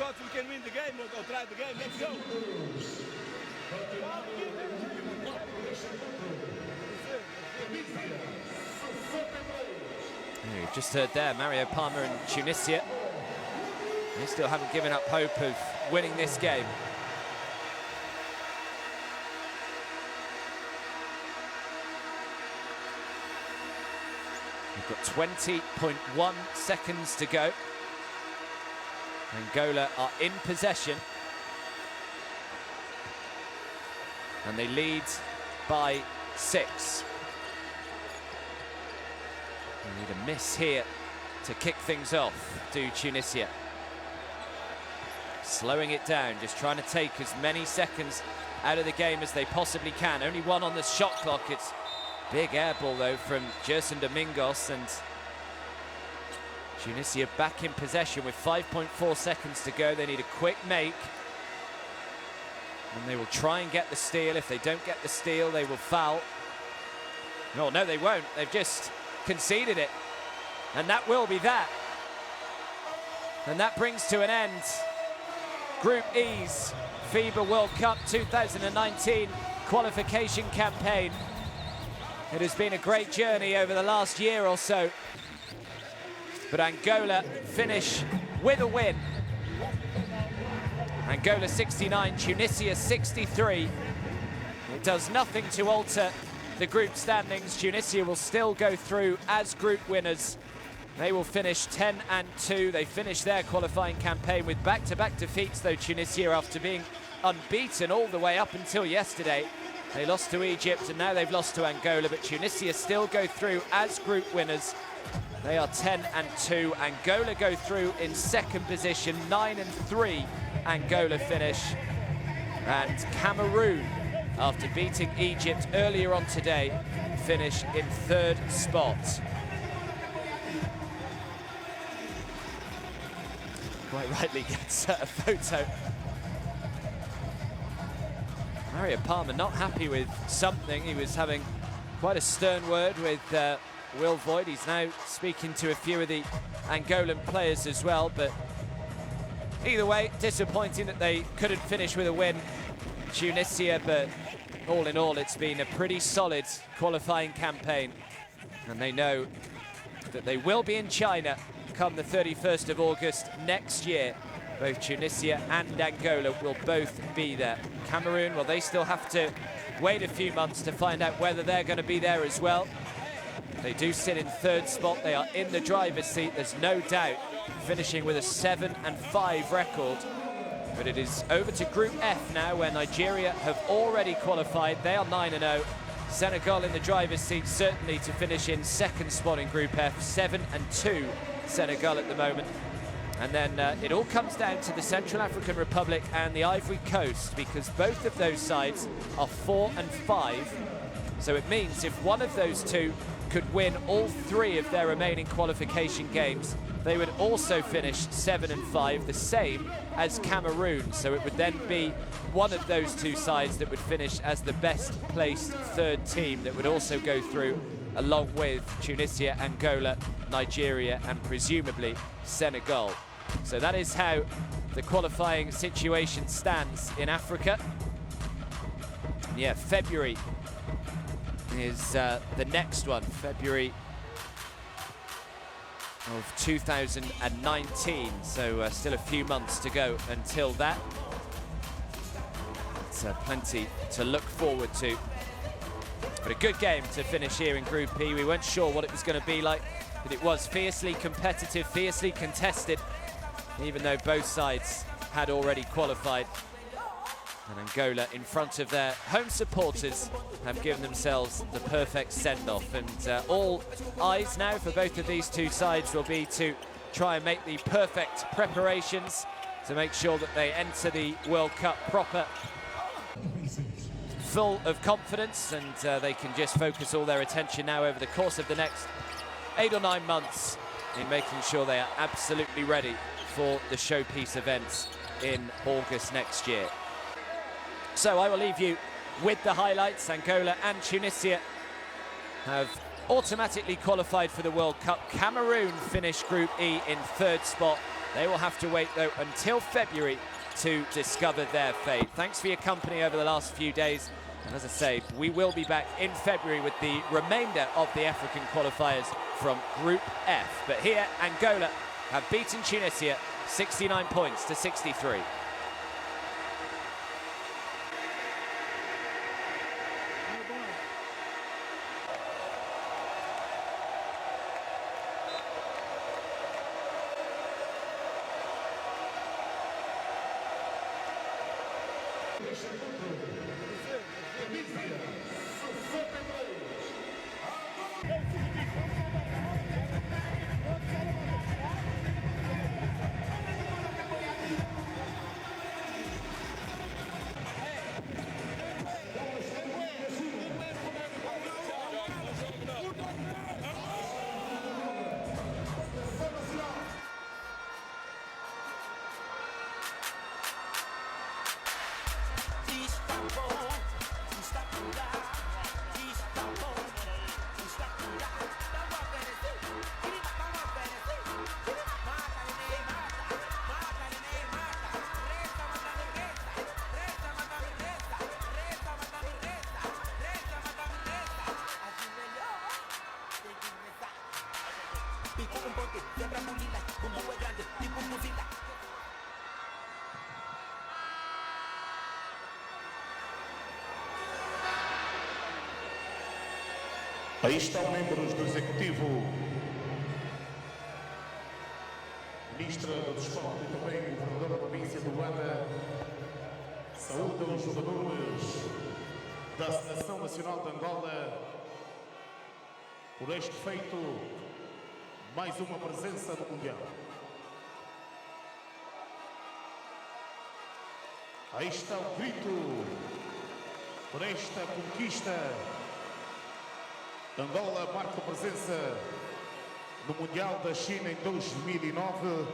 We can win the game or try the game. Let's go. You just heard there, Mario Palmer and Tunisia. They still haven't given up hope of winning this game. We've got 20.1 seconds to go. Angola are in possession. And they lead by 6. They need a miss here to kick things off, do Tunisia. Slowing it down, just trying to take as many seconds out of the game as they possibly can. Only 1 on the shot clock. It's big air ball, though, from Gerson Domingos, and Tunisia back in possession with 5.4 seconds to go. They need a quick make. And they will try and get the steal. If they don't get the steal, they will foul. No, they won't. They've just conceded it. And that will be that. And that brings to an end Group E's FIBA World Cup 2019 qualification campaign. It has been a great journey over the last year or so. But Angola finish with a win. Angola 69, Tunisia 63. It does nothing to alter the group standings. Tunisia will still go through as group winners. They will finish 10-2. They finish their qualifying campaign with back-to-back defeats, though, Tunisia, after being unbeaten all the way up until yesterday. They lost to Egypt and now they've lost to Angola, but Tunisia still go through as group winners. They are 10-2. Angola go through in second position, 9-3 Angola finish. And Cameroon, after beating Egypt earlier on today, finish in third spot. Quite rightly gets a photo. Mario Palmer not happy with something. He was having quite a stern word with Will Voigt. He's now speaking to a few of the Angolan players as well, but either way, disappointing that they couldn't finish with a win, Tunisia, but all in all, it's been a pretty solid qualifying campaign, and they know that they will be in China come the 31st of August next year. Both Tunisia and Angola will both be there. Cameroon, well, they still have to wait a few months to find out whether they're going to be there as well. They do sit in third spot. They are in the driver's seat, there's no doubt, finishing with a 7-5 record. But it is over to Group F now, where Nigeria have already qualified. They are 9-0. Senegal in the driver's seat, certainly to finish in second spot in Group F. 7-2 Senegal at the moment. And then it all comes down to the Central African Republic and the Ivory Coast, because both of those sides are 4-5. So it means if one of those two could win all three of their remaining qualification games, they would also finish 7-5, the same as Cameroon. So it would then be one of those two sides that would finish as the best placed third team that would also go through, along with Tunisia, Angola, Nigeria, and presumably Senegal. So that is how the qualifying situation stands in Africa. And yeah, February is the next one, February of 2019, so still a few months to go until that. It's plenty to look forward to. But a good game to finish here in Group E. We weren't sure what it was going to be like, but it was fiercely competitive, fiercely contested, even though both sides had already qualified. And Angola, in front of their home supporters, have given themselves the perfect send-off. And all eyes now for both of these two sides will be to try and make the perfect preparations to make sure that they enter the World Cup proper, full of confidence, and they can just focus all their attention now over the course of the next 8 or 9 months in making sure they are absolutely ready for the showpiece events in August next year. So I will leave you with the highlights. Angola and Tunisia have automatically qualified for the World Cup. Cameroon finished Group E in third spot. They will have to wait, though, until February to discover their fate. Thanks for your company over the last few days. And as I say, we will be back in February with the remainder of the African qualifiers from Group F. But here, Angola have beaten Tunisia 69 points to 63. Aí estão membros do Executivo, Ministra do Desporto e também Governador da Província de Luanda, saúdam os jogadores da Seleção Nacional de Angola por este feito, mais uma presença no Mundial. Aí está o grito por esta conquista. Angola marca presença no Mundial da China em 2009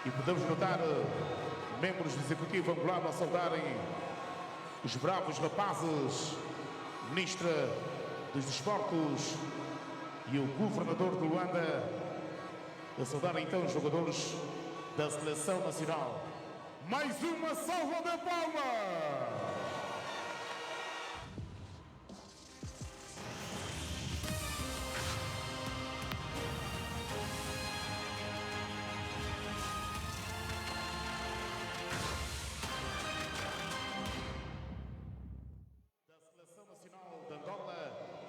e podemos notar membros do Executivo angolano a saudarem os bravos rapazes, Ministra dos Desportos e o Governador de Luanda, a saudar então os jogadores da Seleção Nacional. Mais uma salva de palmas!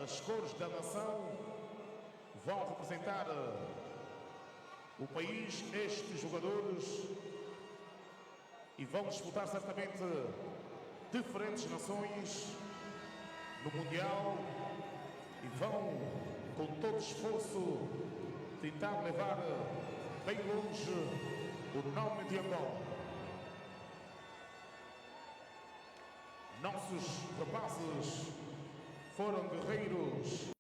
As cores da nação vão representar o país, estes jogadores, e vão disputar certamente diferentes nações no Mundial e vão, com todo esforço, tentar levar bem longe o nome de Angola. Nossos rapazes foram guerreiros.